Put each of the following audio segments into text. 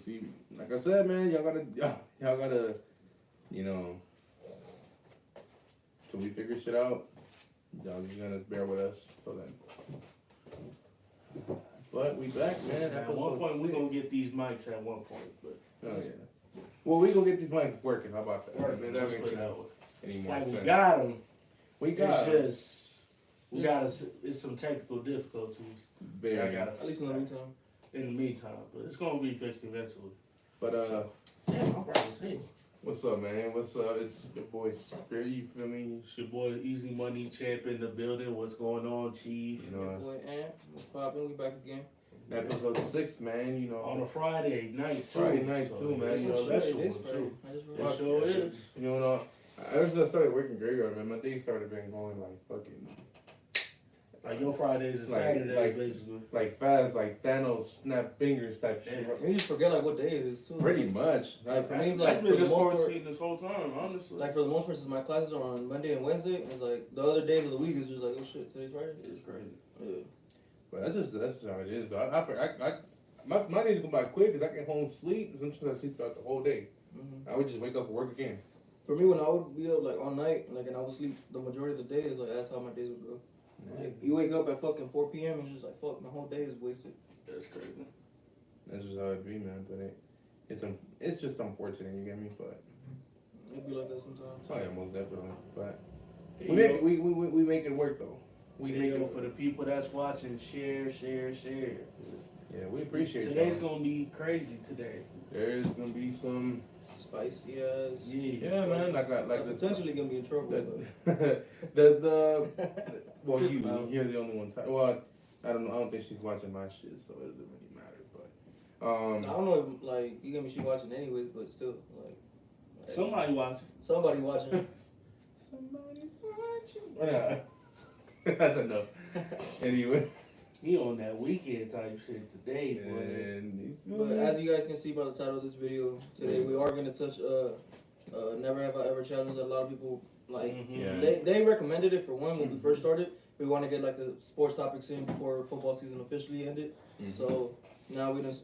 see, like I said, man, y'all gotta, you know, till we figure shit out, y'all just gonna bear with us till then. But we back, man. At one point, we're gonna get these mics at one point, but. Oh, yeah. Well, we gonna get these mics working. How about that? Working, That let's makes put it that way. any more Like, we sense. got them. We got It's just, we got it's some technical difficulties. very. I gotta At least in the meantime. in the meantime, but it's gonna be fixed eventually. But Damn, I'm proud as hell. what's up, man? What's up? It's your boy Skript. You feel me? It's your boy Easy Money Champ in the building. What's going on, Chief? You know, Boy, what's poppin'? We back again. episode 6, man. You know, On a Friday night too. Friday night too, man. It's You know, a that special It is one Friday. too. I just It realized. sure is. You know, ever since I started working graveyard, man, my days started being going like fucking Like your Fridays and Like- Saturdays, like- basically. like fast, like Thanos snap fingers type shit. Damn. You just forget like what day it is too. Pretty much. Like for me, That's it's like been for the this most part, quarantine this whole time, honestly. like for the most part, since my classes are on Monday and Wednesday, it's like the other days of the week is just like, oh shit, today's Friday. It's crazy. Yeah. But that's just how it is, though. My days go by quick because I get home sleep. Sometimes I sleep throughout the whole day. Mm-hmm. I would just wake up and work again. For me, when I would be up like all night, like and I would sleep the majority of the day, it's like that's how my days would go. Like you wake up at fucking 4 p.m. and it's just like fuck, my whole day is wasted. That's crazy. That's just how it be, man. But it's just unfortunate, you get me? But It'd be like that sometimes. oh yeah, most definitely. But Hey, we make it, we make it work though. We make it for the people that's watching, share. Yeah, we appreciate it. Today's gonna be crazy today. There's gonna be some. Spicy ass. Yeah, man. Like the Potentially gonna be in trouble. well, you're the only one. Well, I don't know. I don't think she's watching my shit, so it doesn't really matter. But I don't know if like you gonna be she watching anyways, but still like Somebody watching. somebody watching. somebody watching. Yeah, that's enough. Anyway, He on that weekend type shit today, boy. and you feel But me? as you guys can see by the title of this video, today we are gonna touch Never Have I Ever challenge that a lot of people like. Mhm. Yeah. They recommended it for one when we first started. We want to get like the sports topics in before football season officially ended. Mhm. So now we got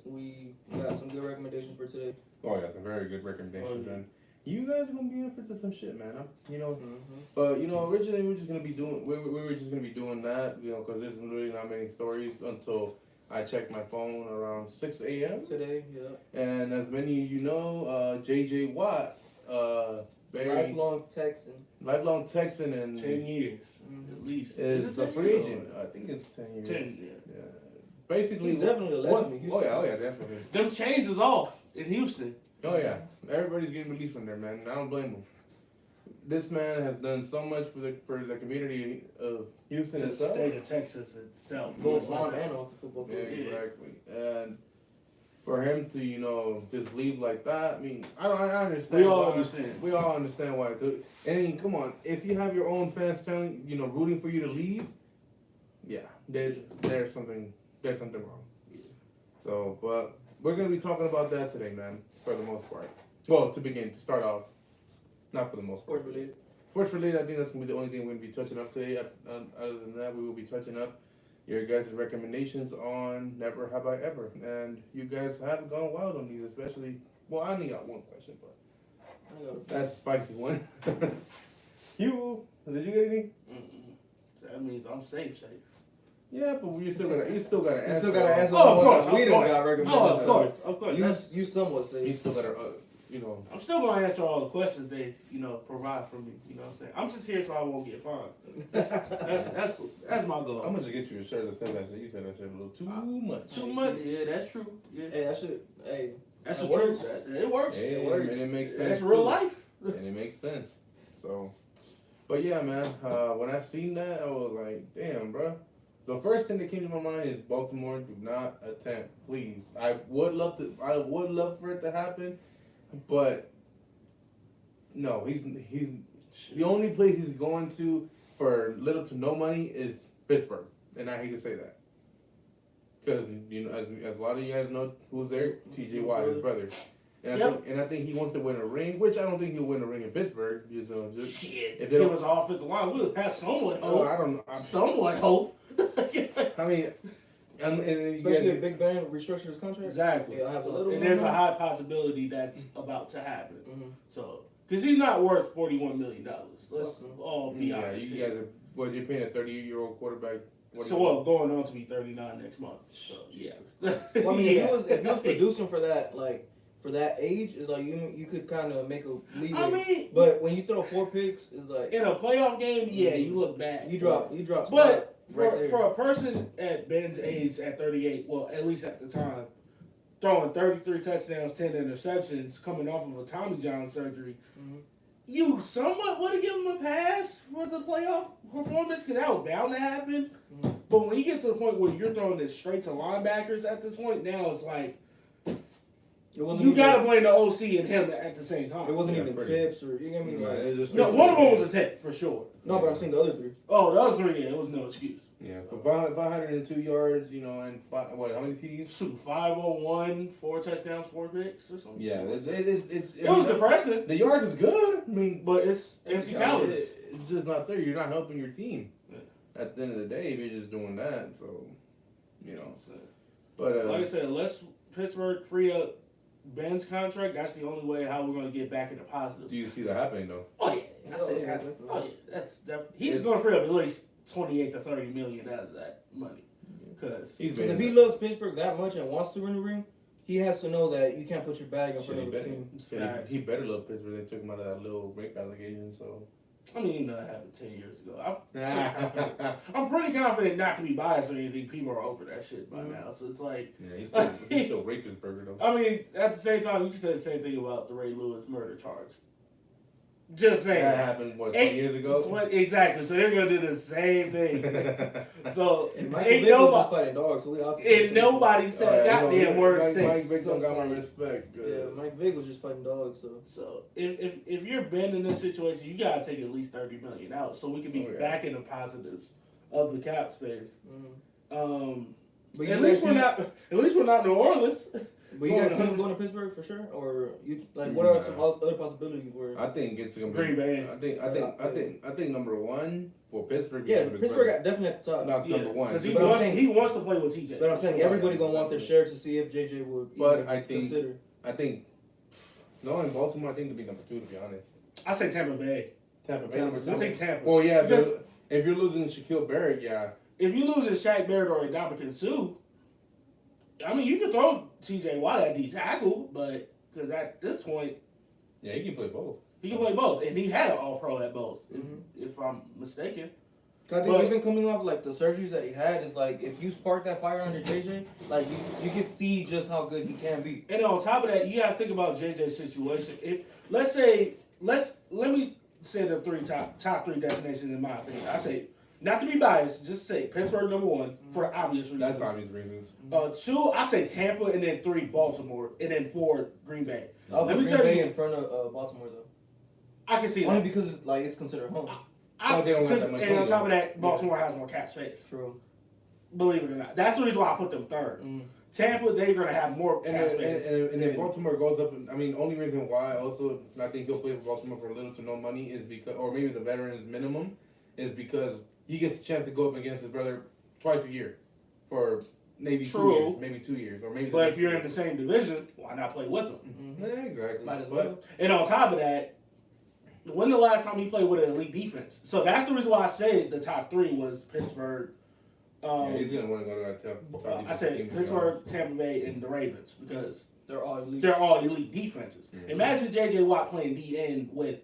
some good recommendations for today. Oh yeah, some very good recommendations, and you guys are gonna be in for some shit, man. You know. Mm-hmm. But you know, originally we were just gonna be doing that, you know, because there's really not many stories until I checked my phone around 6 a.m. Today, yeah. And as many of you know, J.J. Watt, very Lifelong Texan. Texan, and 10 years, Mhm. at least. is a 10 free years? agent. I think it's 10 years. 10, yeah. Yeah. Basically, He's definitely a legend in Houston. Oh yeah, definitely. Them chains is off in Houston. Oh yeah, everybody's getting released from there, man. I don't blame them. This man has done so much for the community of Houston The itself. state of Texas itself. Both on and off the football Yeah, field. exactly. And for him to, you know, just leave like that, I mean, I understand. We all why. understand. We all understand why. I mean, come on, if you have your own fans telling, you know, rooting for you to leave, yeah, there's something wrong. So, but we're gonna be talking about that today, man, for the most part. Well, to start off, not for the most part. Sports related. Sports related, I think that's gonna be the only thing we're gonna be touching up today. Other than that, we will be touching up your guys' recommendations on Never Have I Ever, and you guys have gone wild on these, especially. Well, I only got one question, but I got that's a spicy one. You did you get anything? Mm-mm. That means I'm safe. Yeah, but you still gotta answer. You still gotta all- answer Oh, of the ones course, that we of done course. got recommended. Oh, of course. You somewhat say. You still gotta, you know. I'm still gonna answer all the questions they, provide for me. You know what I'm saying? I'm just here so I won't get fined. That's my goal. I'm gonna just get you a shirt that says that shit. You said that shit a little too much. Too much. Yeah, that's true. Yeah, Hey, that shit. Hey, that's that the truth. works. It works. Hey, It works. and it makes sense. That's real too. life. And it makes sense. So, but yeah, man. When I seen that, I was like, damn, bro. The first thing that came to my mind is Baltimore. Do not attempt, please. I would love for it to happen, but no. He's the only place he's going to for little to no money is Pittsburgh, and I hate to say that because as a lot of you guys know who's there, T.J. Watt, his brother. And I think he wants to win a ring, which I don't think he'll win a ring in Pittsburgh. Shit. If If they it don't- was offensive line, we'll have somewhat hope. I don't know. Somewhat hope. I mean, And you Especially guys, if Big Ben restructured his contract. Exactly. Yeah, I have a So, little and more there's a money. high possibility that's about to happen. Mm-hmm. So, because he's not worth $41 million. Let's Fuck him. all be yeah, honest. you here. guys are. Well, you're paying a 38-year-old quarterback. So well, going on to be 39 next month. So yeah. Well, I mean, Yeah. if he was producing for that, like for that age, it's like you could kind of make a leeway. I mean, but when you throw 4 picks, it's like in a playoff game, yeah, you look bad. you drop. But right there. for a person at Ben's age at 38, well, at least at the time, throwing 33 touchdowns, 10 interceptions, coming off of a Tommy John surgery, Mhm. you somewhat would have given him a pass for the playoff performance because that was bound to happen. Mhm. But when you get to the point where you're throwing this straight to linebackers at this point, now it's like you got to blame the OC and him at the same time. It wasn't Yeah, even pretty. tips or you get me Right, like. it's just No, one of them was a tip for sure. No, but I'm saying the other 3. Oh, the other 3, yeah, it was no excuse. Yeah, for 502 yards, you know, and how many TDs? Shoot, 501, 4 touchdowns, 4 picks or something. Yeah, It was depressing, The yards is good. I mean, but it's empty calories. it's just not there. You're not helping your team. Yeah. At the end of the day, if you're just doing that, so you know. So, But like I said, unless Pittsburgh free up Ben's contract, that's the only way how we're going to get back in the positive. do you see that happening though? Oh yeah, Oh, yeah, that's he's going to free up at least 28 to 30 million out of that money. Because Because if he loves Pittsburgh that much and wants to win the ring, he has to know that you can't put your bag in front of the team. He better love Pittsburgh. They took him out of that little rape allegation. So I mean, that happened 10 years ago. I'm pretty confident not to be biased or anything. People are over that shit by now. So it's like, yeah, he's still raped his burger though. I mean, at the same time, you can say the same thing about the Ray Lewis murder charge. Just saying. That happened, what, 20 years ago? Exactly. So they're going to do the same thing. So, And Michael ain't Vick was nobody, just fighting dogs, so we all and nobody said goddamn word Mike since. Vick don't So got my it's like- respect. Yeah, Mike Vick was just fighting dogs, so. So if you're Ben in this situation, you gotta take at least 30 million out so we can be Oh, yeah. back in the positives of the cap space. But At least we're not New Orleans. But you guys see him going to Pittsburgh for sure, or you like what are some other possibilities where? I think it's gonna be Green Bay. I think number one for Pittsburgh. Yeah, Pittsburgh got definitely at the top. not number one. Because But I'm saying- he wants to play with TJ. But I'm saying everybody gonna want their share to see if JJ would. But even I think- consider. I think no in Baltimore. I think to be number 2 to be honest. I say Tampa Bay. Tampa Bay Tampa. number 2. I think Tampa. Well, yeah, Because if you're losing Shaquille Barrett, yeah. if you lose in Shaq Barrett or Ndamukong Suh, I mean you can throw TJ Watt at D tackle, but because at this point Yeah, he can play both. he can play both, and he had an All Pro at both, Mhm. if I'm mistaken. Cause But- even coming off like the surgeries that he had is like if you spark that fire under JJ, like you can see just how good he can be. And on top of that, you got to think about JJ's situation. If let me say the top 3 destinations in my opinion. I say not to be biased, just say Pittsburgh number 1 for obvious reasons. That's obvious reasons. 2, I say Tampa, and then 3 Baltimore, and then 4 Green Bay. I'll Let put me Green tell Bay you- in front of Baltimore though, I can see only that. because like it's considered home. They don't have that much And on money, top of though. that, Baltimore has more cap space. True. Believe it or not, that's the reason why I put them 3rd. Mm. Tampa, they're gonna have more And cap then, space. and then Baltimore goes up. I mean, only reason why also I think he'll play for Baltimore for little to no money is because, or maybe the veterans minimum, is because he gets a chance to go up against his brother twice a year for maybe True. 2 years, maybe 2 years, or maybe. But if you're in the same division, why not play with them? Mm-hmm. Yeah, exactly. Might as But- well. And on top of that, when the last time he played with an elite defense? So that's the reason why I said the top 3 was Pittsburgh. Yeah, he's gonna want to go to that top I defensive said team, to be Pittsburgh, honest. Tampa Bay, and the Ravens because They're all elite. they're all elite defenses. Mhm. Imagine J.J. Watt playing DN with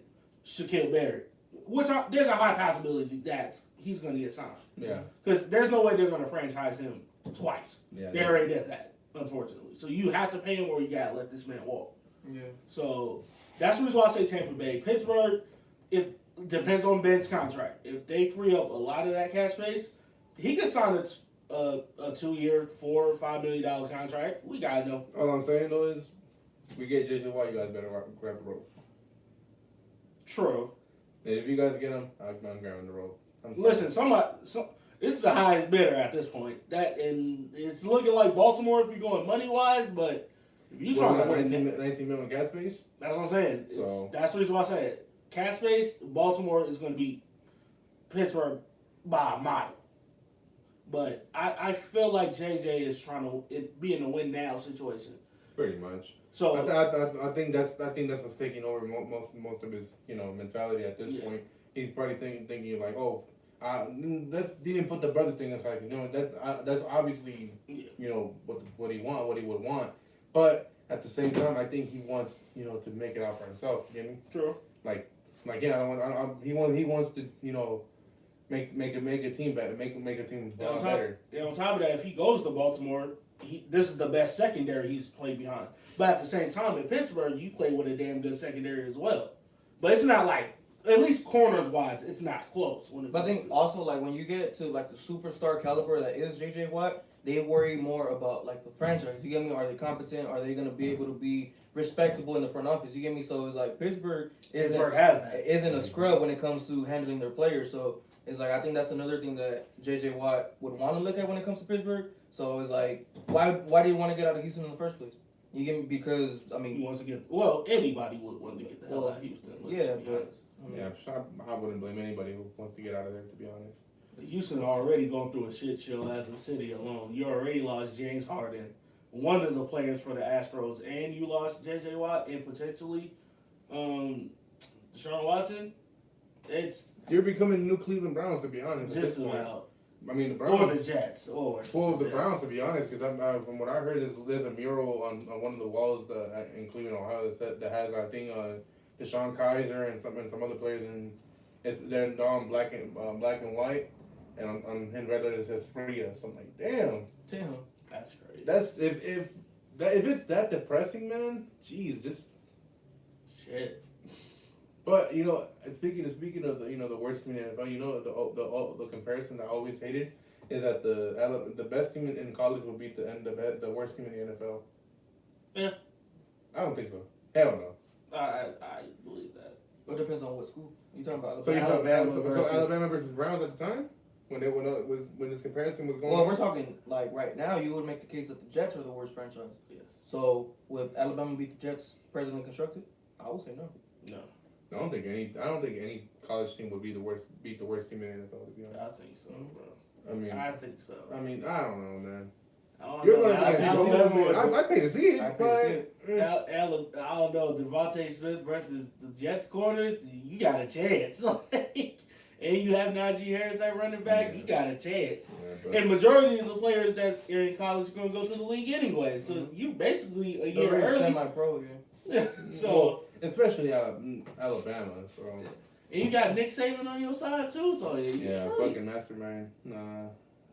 Shaquille Barrett, there's a high possibility that he's going to get signed. Yeah, Because there's no way they're going to franchise him twice. yeah. They already did that, unfortunately. So you have to pay him or you got to let this man walk. Yeah. So that's the reason why I say Tampa Bay. Pittsburgh, it depends on Ben's contract. If they free up a lot of that cap space, he could sign a 2-year, $4 or $5 million contract. We got to know. All I'm saying though is, we get J.J. Watt, you guys better grab the rope. True. And if you guys get him, I'm grabbing the rope. Listen, this is the highest bidder at this point. And it's looking like Baltimore if you're going money wise, but if you're trying to win, 19 million gas space. that's what I'm saying. That's the reason why I said cap space. Baltimore is going to beat Pittsburgh by a mile. But I feel like JJ is trying to be in a win now situation. Pretty much. So I think that's what's taking over most of his mentality at this point. He's probably thinking like, oh, let's didn't put the brother thing aside. That's obviously what he would want. But at the same time, I think he wants to make it out for himself. You know? True. Like he wants to make a team better, make a team better. And on top of that, if he goes to Baltimore, this is the best secondary he's played behind. But at the same time, in Pittsburgh, you play with a damn good secondary as well. But it's not like, at least corners wise, it's not close. But I think also like when you get to like the superstar caliber that is JJ Watt, they worry more about like the franchise. You get me? Are they competent? Are they gonna be able to be respectable in the front office? You get me? So it's like Pittsburgh isn't a scrub when it comes to handling their players. So it's like I think that's another thing that JJ Watt would want to look at when it comes to Pittsburgh. So it's like why do you want to get out of Houston in the first place? You get me? Because I mean, he wants to get anybody would want to get the hell out of Houston. Yeah, but I wouldn't blame anybody who wants to get out of there, to be honest. Houston already going through a shit show as a city alone. You already lost James Harden, one of the players for the Astros, and you lost J.J. Watt and potentially Deshaun Watson. You're becoming the new Cleveland Browns, to be honest. Just about. I mean, the Browns. Or the Jets. The Browns, to be honest, because from what I heard, there's a mural on one of the walls in Cleveland, Ohio, that has, I think, Deshaun Kaiser and some other players, and they're all in black and white, and on red letters it says "Free Us." I'm like, damn, that's crazy. That's if it's that depressing, man. Jeez, just shit. But speaking of the worst team in the NFL, the comparison I always hated is that the best team in college will beat the worst team in the NFL. Yeah, I don't think so. Hell no. I believe that. It depends on what school you talking about. So Alabama versus Browns at the time when this comparison was going. Well, we're talking like right now. You would make the case that the Jets are the worst franchise. Yes. So would Alabama beat the Jets presently constructed? I would say no. No. I don't think any college team would beat the worst team in the NFL, to be honest. I think so, bro. I think so. I mean, I don't know, man. I pay to see it, but I don't know. Devontae Smith versus the Jets corners, you got a chance. And you have Najee Harris at running back, you got a chance. Yeah, and majority of the players that are in college are going to go to the league anyway. So you basically a year early. Semi-pro, yeah. So especially Alabama. So and you got Nick Saban on your side too. So fucking mastermind. Nah.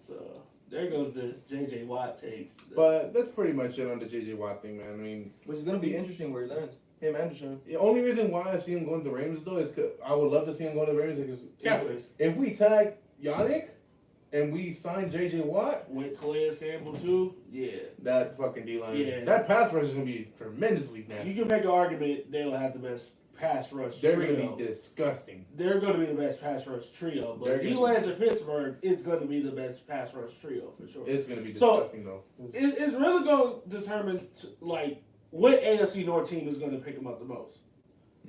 So there goes the J.J. Watt takes. But that's pretty much it on the J.J. Watt thing, man. I mean, which is gonna be interesting where he lands. Him and Deshaun. The only reason why I see him going to the Ravens though is because I would love to see him go to the Ravens because if we tag Yannick and we sign J.J. Watt with Calais Campbell too, that fucking D-line, that pass rush is gonna be tremendously nasty. You can make an argument they'll have the best pass rush They're trio. gonna be disgusting. They're gonna be the best pass rush trio, but if he lands at Pittsburgh, it's gonna be the best pass rush trio for sure. It's gonna be disgusting though. It's really gonna determine what AFC North team is gonna pick him up the most.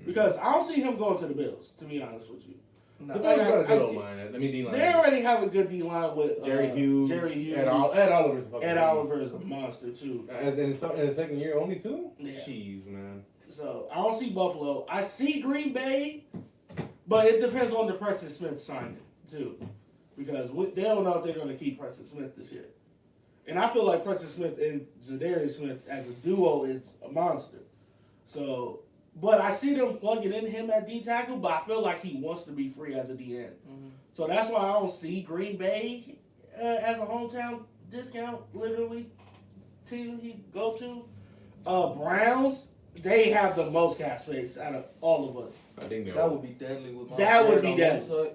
Because I don't see him going to the Bills, to be honest with you. No, the Bills got a good old line. D-line. They already have a good D-line with Jerry Hughes. Ed Oliver is a monster too. And in the second year, only two? Yeah. Jeez, man. So I don't see Buffalo. I see Green Bay, but it depends on the Preston Smith signing too, because they don't know if they're going to keep Preston Smith this year. And I feel like Preston Smith and Zadarius Smith as a duo is a monster. So, but I see them plugging in him at D tackle, but I feel like he wants to be free as a DN. Mm-hmm. So that's why I don't see Green Bay as a hometown discount, literally, team he go to. Browns, they have the most cap space out of all of us. I think that would be deadly with Myles That would be deadly.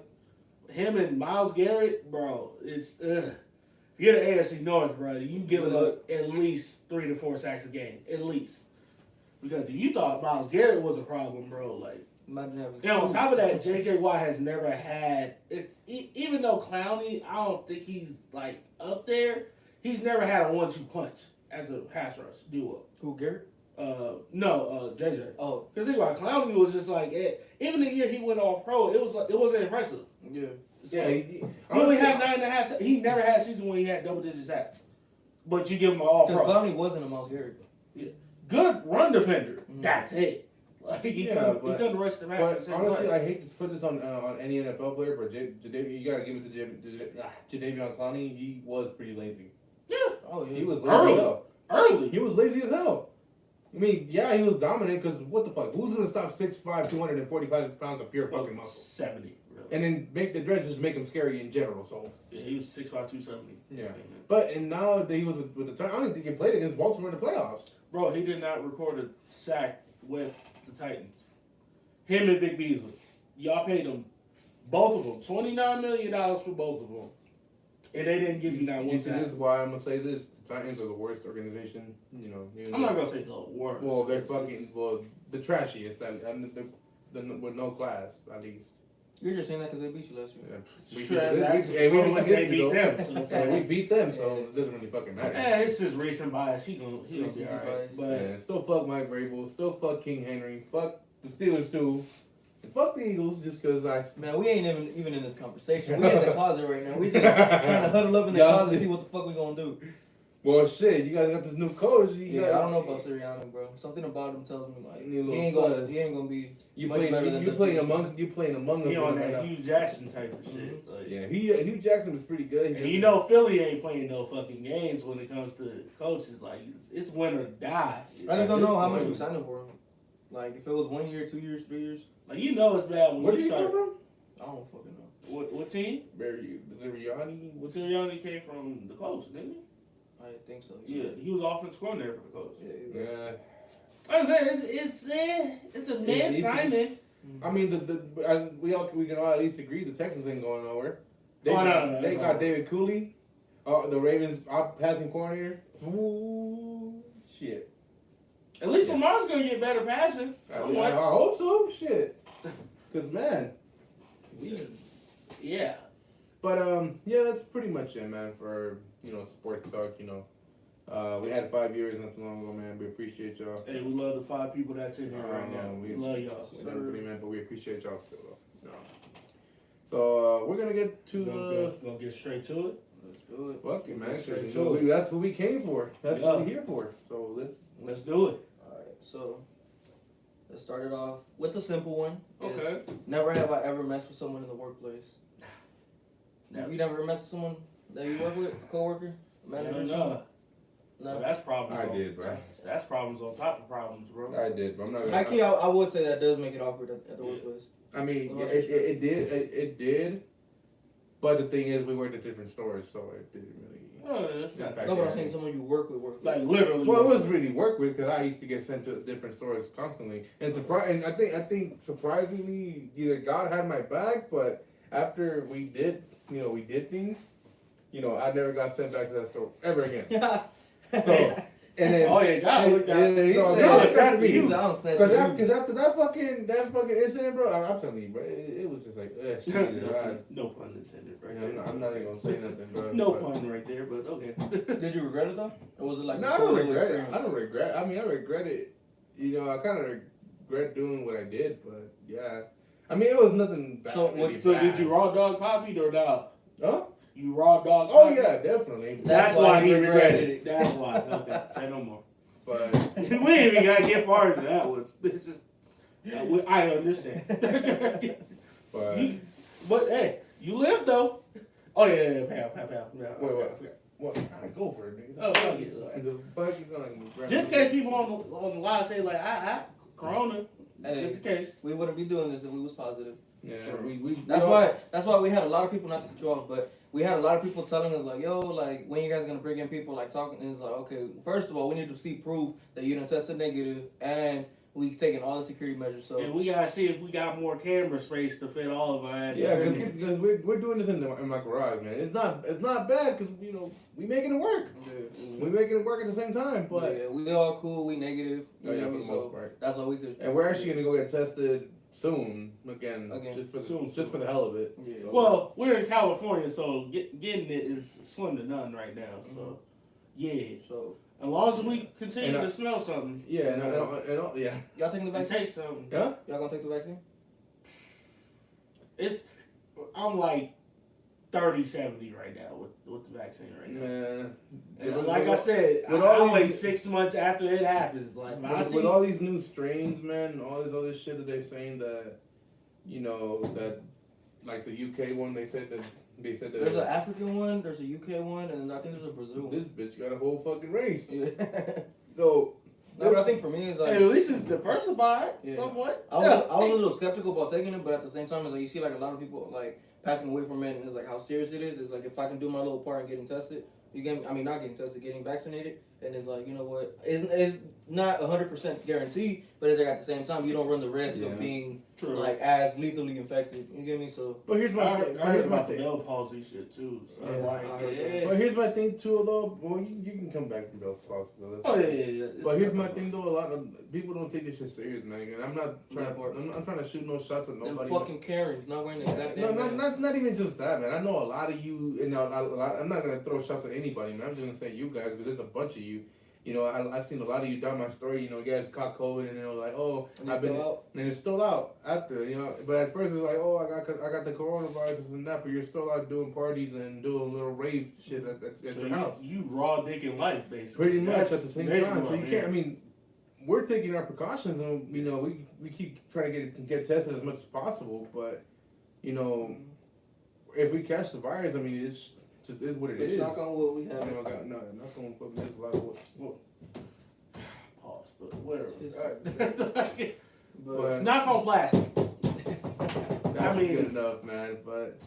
Him and Myles Garrett, bro, it's you're the AFC North, bro. You giving up at least 3 to 4 sacks a game, at least. Because you thought Myles Garrett was a problem, bro. Like, imagine having. And on top of that, J.J. Watt has never had. Even though Clowney, I don't think he's like up there. He's never had a 1-2 punch as a pass rush duo. Who, Garrett? No, JJ. Oh, because think about it, Clowney was just like even the year he went all pro, it wasn't impressive. Yeah. Yeah, He only had 9.5. He never had a season when he had double-digit sacks. But you give him an all-pro. Because Clowney wasn't a Miles Garrett. Good run defender. Mhm. That's it. Like, he couldn't rush the match. But honestly, I hate to put this on any NFL player, but you gotta give it to Jadeveon Clowney. He was pretty lazy. Yeah. Oh, yeah. He was lazy as hell. Early. He was lazy as hell. I mean, yeah, he was dominant because what the fuck? Who's gonna stop 6'5", 245 pounds of pure fucking muscle? 70. Really. And then make the dreads just make him scary in general. So Yeah, he was 6'5", 270. yeah. But and now that he was with the I don't even think he played against Baltimore in the playoffs. Bro, he did not record a sack with the Titans. Him and Vic Beasley. Y'all paid them, both of them, $29 million for both of them. And they didn't give you not one see, sack. this is why I'm gonna say this. The Titans are the worst organization. You know. I'm not going to say the worst. Well, they're fucking the trashiest. With no class, at least. You're just saying that because they beat you last year. Yeah. They beat them. So it's We like, beat them, so it doesn't really fucking matter. yeah, it's just recent bias. He gonna be Recency alright. bias. But Yeah, still fuck Mike Vrabel, still fuck King Henry, fuck the Steelers too, and fuck the Eagles just because I. Man, we ain't even in this conversation. We in the closet right now. We just trying to huddle up in the closet and see what the fuck we gonna do. Well, shit, you guys got this new coach. Yeah, I don't know about Sirianni, bro. Something about him tells me like he ain't gonna be. You much better than you the playing Patriots. among us. he on right that now. Hugh Jackson type of shit. Like, Yeah, Hugh Jackson was pretty good. and you know Philly ain't playing no fucking games when it comes to coaches. Like it's win or die. I just don't know how This much one- we signed him for him. Like if it was 1 year, 2 years, 3 years, Like you know it's bad when Where you did you come start. from? I don't fucking know. What team? Sirianni. Sirianni came from the Colts, didn't he? I think so. Yeah, he was offensive coordinator for the Colts. Yeah. I was saying it's a mad It's- signing. I mean, we can all at least agree the Texans ain't going nowhere. They No, they that's got all. David Cooley, the Ravens passing coordinator. Ooh, shit. At least Lamar's gonna get better passing. I Somewhat. hope so. Shit. Cause man, Yeah. but yeah, that's pretty much it, man. For sports talk. We had 5 years not too long ago, man. We appreciate y'all. Hey, we love the 5 people that's in here right now. We love y'all. We done pretty, man, but we appreciate y'all still, though. So we're gonna get to Gonna get straight to it. Let's do it. fuck it, man. Straight 'Cause, to it. that's what we came for. That's what we're here for. So Let's do it. Alright, so let's start it off with the simple one. Okay. Never have I ever messed with someone in the workplace. Never. You never messed with someone that you work with, a coworker, manager? No. No. That's problems. I did, bro. That's problems on top of problems, bro. I did, but I'm not. I would say that does make it awkward at the Yeah. workplace. I mean, Well, it did. But the thing is, we worked at different stores, so it didn't really. It's not impact No, but I'm anything. saying someone you work with. like literally. Well, it was really work with because I used to get sent to different stores constantly, and I think surprisingly, either God had my back, but after we did things, I never got sent back to that store ever again. So, and then Oh yeah, God looked out. God looked after me. He's down snatching. Because after that fucking incident, bro, I'm telling you, bro, it was just like, shit, No pun intended, right? I'm not even gonna say nothing, bro. No but- pun right there, but okay. Did you regret it though, or was it like? No, a I don't cool regret it. experience? I don't regret. I mean, I regret it. I kind of regret doing what I did, but yeah. I mean, it was nothing bad. So really So bad. did you raw dog Poppy or not? Huh? You raw dog? Oh Poppy? yeah, definitely. That's That's why why he he regretted regretted it. That's why. Okay, say no more. But We ain't even gotta get far into that one. It's just, I understand. but But hey, you live though. Oh yeah, pal. Wait, what? I go for it, nigga. Oh, fuck it. The fuck you going? Just in case people on the live say like, I Corona. Hey. Just in case. We wouldn't be doing this if we was positive. Yeah, Sure. we That's why we had a lot of people, not to cut you off, but we had a lot of people telling us like, yo, like when you guys gonna bring in people like talking, and it's like, okay, first of all, we need to see proof that you done tested negative, and we taking all the security measures. So And we gotta see if we got more camera space to fit all of our asses. Yeah, because we're doing this in my garage, man. It's not bad because we making it work. We making it work at the same time, but yeah, we all cool, we negative. oh yeah, know for what I the mean? most So part. that's all we could. And we're actually gonna go get tested soon again. Soon. Just for the hell of it. Yeah. So- Well, we're in California, so getting it is slim to none right now. So, yeah. So As long as we continue And to smell something, yeah, and yeah. y'all taking the and vaccine? taste something. Yeah. Y'all gonna take the vaccine? I'm like 30-70 right now with the vaccine right now. Man, And like I said, with I'll all wait these- 6 months after it happens. Like with all these new strains, man, all this other shit that they're saying that, you know, that like the UK one, they said that There's an African one, there's a UK one, and I think there's a Brazil this one. bitch got a whole fucking race. Yeah. So No, but I think for me it's like Hey, at least it's diversified Yeah. somewhat. I was a little skeptical about taking it, but at the same time, it's like you see like a lot of people like passing away from it, and it's like how serious it is. It's like if I can do my little part in getting tested, you get me, I mean not getting tested, getting vaccinated, and it's like you know what, it's not 100% guaranteed, but it's like at the same time you don't run the risk Yeah. of being True. like as lethally infected. You get me? So but here's I my heard here's my about the thing. Bell palsy shit too. So Yeah, like, I heard that. But here's my thing too, though. Well, you can come back to those possibilities. Oh yeah. But here's my thing, though. A lot of people don't take this shit serious, man. And I'm not trying. Yeah, part. I'm trying to shoot no shots at them nobody. fucking Karens not wearing the No, goddamn mask. not even just that, man. I know a lot of you, and a lot. I'm not gonna throw shots at anybody, man. I'm just gonna say you guys, because there's a bunch of you. You know, I've seen a lot of you down my story. You know, you guys caught COVID, and they're like, oh, And I've they been, still out. and it's still out after. You know, but at first it's like, oh, I got the coronavirus and that, but you're still out doing parties and doing little rave shit at So your house. you raw dick in life, basically. Pretty much That's at the same basically time. So what you I'm can't. I hearing. mean, we're taking our precautions, and you know, we keep trying to get tested as much as possible. But you know, if we catch the virus, I mean, it's just is what it It's is. knock on wood, we You have know, it. not gonna put there's a lot of wood. Pause, but whatever. It's- But Knock on plastic. that's good enough, man. But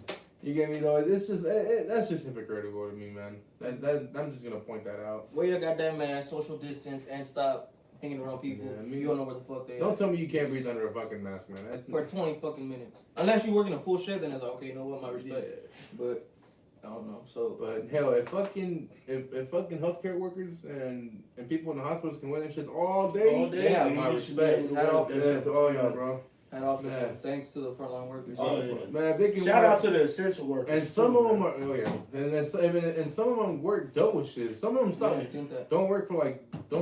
you get me though. It's just that's just hypocritical to me, man. That I'm just gonna point that out. Wear your goddamn mask, social distance, and stop hanging around people. Yeah, me- You don't know where the fuck they Don't are. tell me you can't breathe under a fucking mask, man. That's For 20 fucking minutes. Unless you're working a full shift, then it's like, okay, you know what, my respect. yeah. But, I don't know. So, But hell, if fucking healthcare workers and people in the hospitals can wear them shits all day, All day. they have you my should be respect. able to Hat wear off that to shit that's for all 3 y'all, hours. bro. hat off to Man. them. Thanks to the frontline workers. Oh, yeah. Man, if they can Shout wear, out to the essential workers. and some too, of them man. are and some of them work double shifts. Some of them stop Yeah, I seen that. don't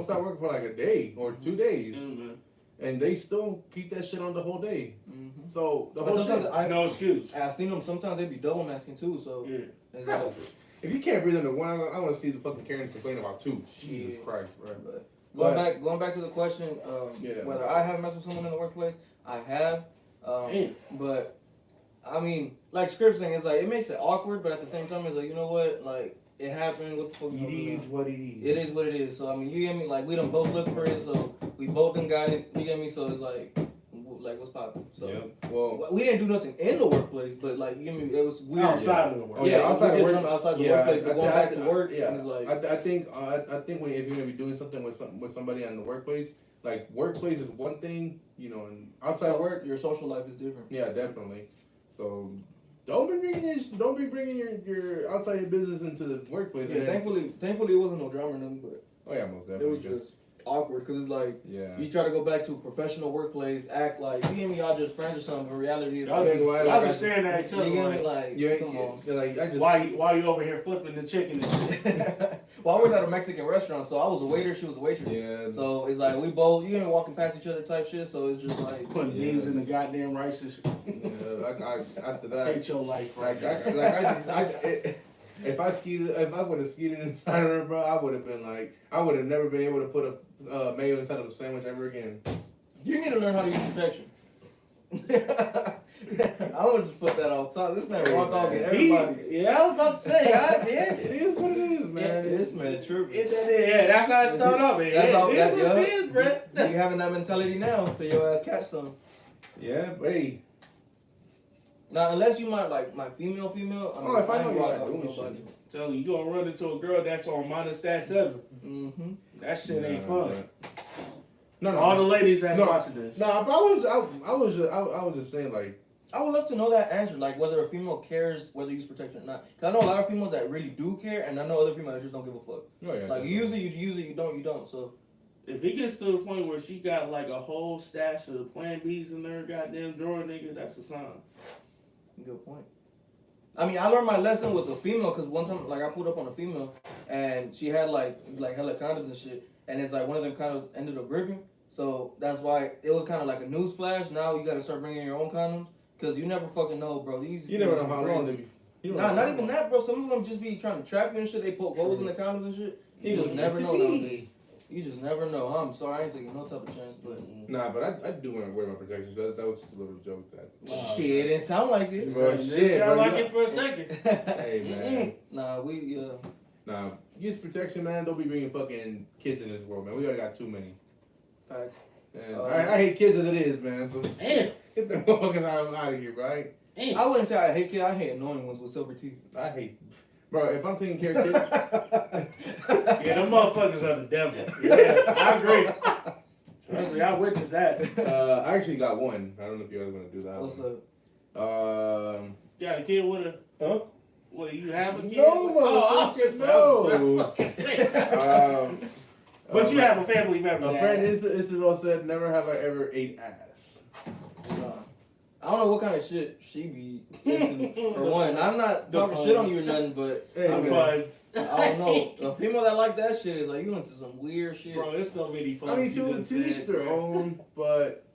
stop working for like a day or 2 days, Mhm. and they still keep that shit on the whole day. Mm-hmm. So the But whole sometimes shit. It's no excuse. I've seen them, sometimes they be double masking too, so Yeah. it's like, If you can't breathe under one, I want to see the fucking Karens complain about two. Jesus Yeah. Christ, bro. but going back to the question, Yeah. whether I have messed with someone in the workplace, I have. Damn. But I mean, like Skript saying, it's like it makes it awkward, but at the same time, it's like you know what, like it happened. What the fuck? It you gonna do is now? what it is. It is what it is. So I mean, you get me? Like we done both looked for it, so we both done got it. You get me? So it's like what's poppin'? So Yeah. Well, we didn't do nothing in the workplace, but like you get me? It was weird. Outside of the work. Oh, yeah, outside we of did work. something outside the yeah, workplace, but going back to work, yeah. and it's like I think if you're gonna be doing something with somebody in the workplace, like workplace is one thing, you know, and outside so work, your social life is different. yeah, definitely. So don't be bringing your outside your business into the workplace. Yeah, man. thankfully it wasn't no drama or nothing, but Oh yeah, most it definitely. was just awkward because it's like. yeah. You try to go back to a professional workplace, act like you and me, y'all just friends or something. But reality is, Y'all like, just, why- y'all like, just staring at each you other get me, like, like, You ain't, come on. like I just why you over here flipping the chicken and shit? Well, I worked at a Mexican restaurant, so I was a waiter, she was a waitress. yeah. So it's like we both, you ain't walking past each other type shit. So it's just like, Putting Yeah. beans in the goddamn rice and shit. I after I that. hate your life right Like, now. if I would have skeeted inside of her, bro, I would have never been able to put a mayo inside of a sandwich ever again. you need to learn how to use protection. I would just put that on top. This man raw dog and everybody. Yeah, I was about to say, It is what it is, man. This man tripping. yeah, that's how it started off. That's Yeah, how- it that's- is what it yeah. is, bro. You having that mentality now till your ass catch some. Yeah, but hey. Now, unless you might like my female. I mean, Oh, if I know ain't you're raw not dog doing nobody. shit. Tell you gonna run into a girl that's on minus that 7. Mm-hmm. That shit ain't fun. No, All the ladies that's No. watching this. No, but I was just saying like. I would love to know that answer, like whether a female cares whether you use protection or not. Cause I know a lot of females that really do care, and I know other females that just don't give a fuck. Oh yeah. Like you use it, you don't. So If it gets to the point where she got like a whole stash of Plan Bs in her goddamn drawer, nigga, that's a sign. good point. I mean, I learned my lesson with a female because one time, like I pulled up on a female, and she had like hella condoms and shit, and it's like one of them condoms ended up ripping. So that's why it was kind of like a news flash. Now you got to start bringing your own condoms. Cause you never fucking know, bro. These You never know females how be long crazy. they be. Nah, not even that, bro. Some of them just be trying to trap you and shit. They poke holes in the condoms and shit. You just never know nowadays. You just never know. I'm sorry, I ain't taking no type of chance, but Nah, but I do want to wear my protection. So that was just a little joke. That shit, it didn't sound like it. Bro, It shit, sound bro, like you- it for a second. Hey man, Nah, nah. Use protection, man. Don't be bringing fucking kids in this world, man. We already got too many. facts. And I hate kids as it is, man. So Damn. get the motherfucking out of here, right? I wouldn't say I hate kids. I hate annoying ones with silver teeth. I hate, bro. If I'm taking care of kids, Yeah, them motherfuckers are the devil. Yeah, I agree. Trust me, I witnessed that. I actually got one. I don't know if you guys want to do that. What's one. up? Got a kid with a. Huh? What, you have a kid? No, motherfucker, no. But you have a family member. A friend Isabel said, "Never have I ever ate ass." Nah. I don't know what kind of shit she be into. For one, I'm not talking shit on you or nothing, but Hey, I'm man. I don't know. A female that like that shit is like you into some weird shit. Bro, there's so many fun. I mean, to each their own, but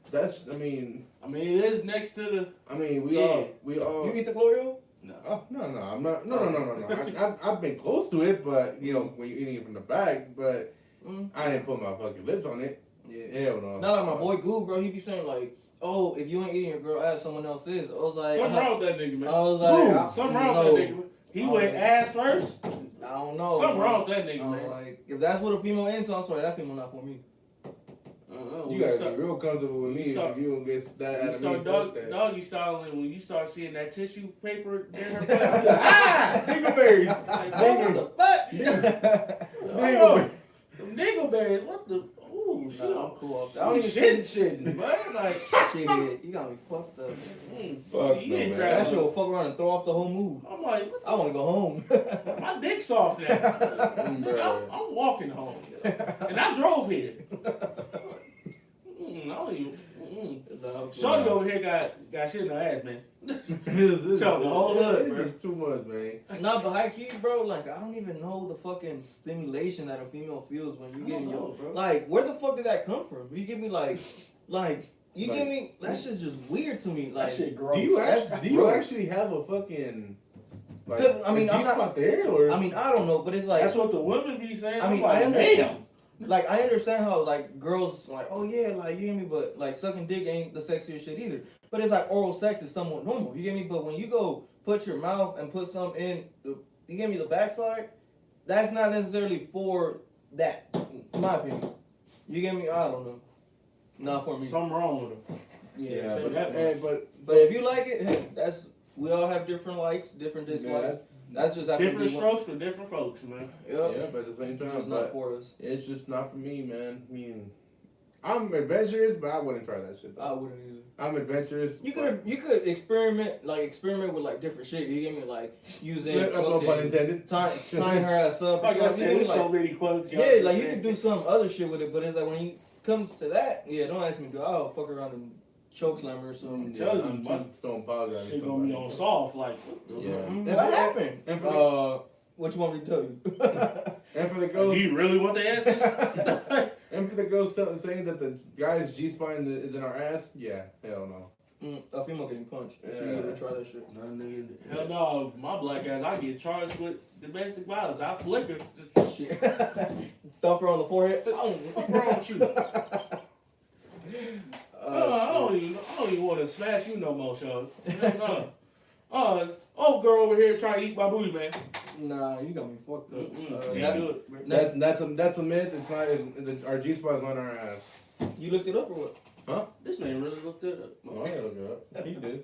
that's. I mean, it is next to the. we You all. eat the Glorio? No. Oh, no, I'm not. No. I've been close to it, but you know, when you're eating it from the back, but I didn't put my fucking lips on it. Yeah. Hell no. Not like my boy Goo, bro. He be saying like, "Oh, if you ain't eating your girl ass, someone else is." I was like, Something wrong with that nigga, man. I was like, Something wrong with that nigga. He went ass first. I don't know. Something wrong with that I nigga, was man. like, if that's what a female into, I'm sorry, that female not for me. You gotta be real comfortable with me you start- if you don't get that out You of me. start Fuck that. doggy styling when you start seeing that tissue paper in her butt. Ah! Dingleberries! Like, what the fuck? Dingleberries! Them dingleberries, what the? Ooh, shit. Nah, I'm cool off that. I I don't don't even shitting, man. Like, shit. You got me fucked up. Fuck you no, ain't man. grab That shit will fuck around and throw off the whole move. I'm like, I want to go home. my dick's off now. I'm walking home, and I drove here. I don't even. Shorty over here got shit in her ass, man. This Tell the whole hood, bro. It's too much, man. Nah, but high key, bro, like, I don't even know the fucking stimulation that a female feels when you get in your... bro. Like, where the fuck did that come from? You give me, you Like- give me... That shit's just weird to me. Like, That shit gross. Do you That's you gross. actually have a fucking like? 'Cause, I mean, a I'm not- G-spot there, or I mean, I don't know, but it's like... That's what the women be saying. I mean, I'm like, I understand. damn. Like, I understand how, like, girls, like, oh, yeah, like, you get me? But, like, sucking dick ain't the sexiest shit either. But it's like oral sex is somewhat normal. You get me? But when you go put your mouth and put some in, you get me, the backside, that's not necessarily for that, in my opinion. You get me? I don't know. Not for me. Something wrong with her. yeah, say but that hey, much. But if you like it, hey, we all have different likes, different dislikes. That's just how Different strokes for different folks, man. Yep. yeah, but at the same It's time, just not but for us. it's just not for me, man. I mean, I'm adventurous, but I wouldn't try that shit. I Though. wouldn't either. I'm adventurous. You could experiment with like different shit. You get me, like using No pun intended. tying her ass up. Like or I something. said, You there's get me, so many quotes. yeah, like you can do some other shit with it, but it's like when it comes to that, yeah, don't ask me to. I'll fuck around and choke slam her or something. Yeah, Tell you, I'm my too stone apologize. shit gonna be on soft, like. Yeah. What happened? And for, What you want me to tell you? and for the Do girls, you really want the answers? and for the girls saying that the guy's G spot is in our ass, yeah, hell no. A female getting punched. She Yeah. need to try that shit. Hell no, my black ass, I get charged with domestic violence. I flicker. Shit. Thump her on the forehead. What's wrong with you? I don't even want to smash you no more, Sean. Old girl over here trying to eat my booty, man. Nah, you got me fucked up. Can't do it, man. That's a myth. It's not. Our G spot is on our ass. You looked it up or what? This man really looked it up. Oh, I looked it up. He did.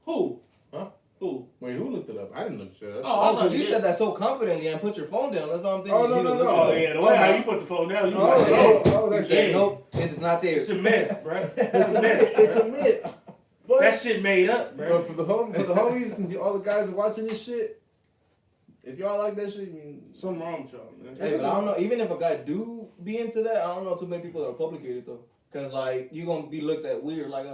Who? Huh? Who? Wait, who looked it up? I didn't look shit up. Oh, I Oh, thought because you did. said that so confidently and put your phone down. That's all I'm thinking. Oh, no, You no, looked no. it Oh up. yeah, the way how you put the phone down, you Oh, just said, no, You that's said, it. nope, it's not there. it's a myth, bro. It's a It's myth. a myth. But, That shit made up, bro. but for the homies and all the guys watching this shit, if y'all like that shit, I mean, Something wrong with y'all, man. Hey, but I don't know. Even if a guy do be into that, I don't know too many people that are publicated though. Cause like you gonna be looked at weird. Like,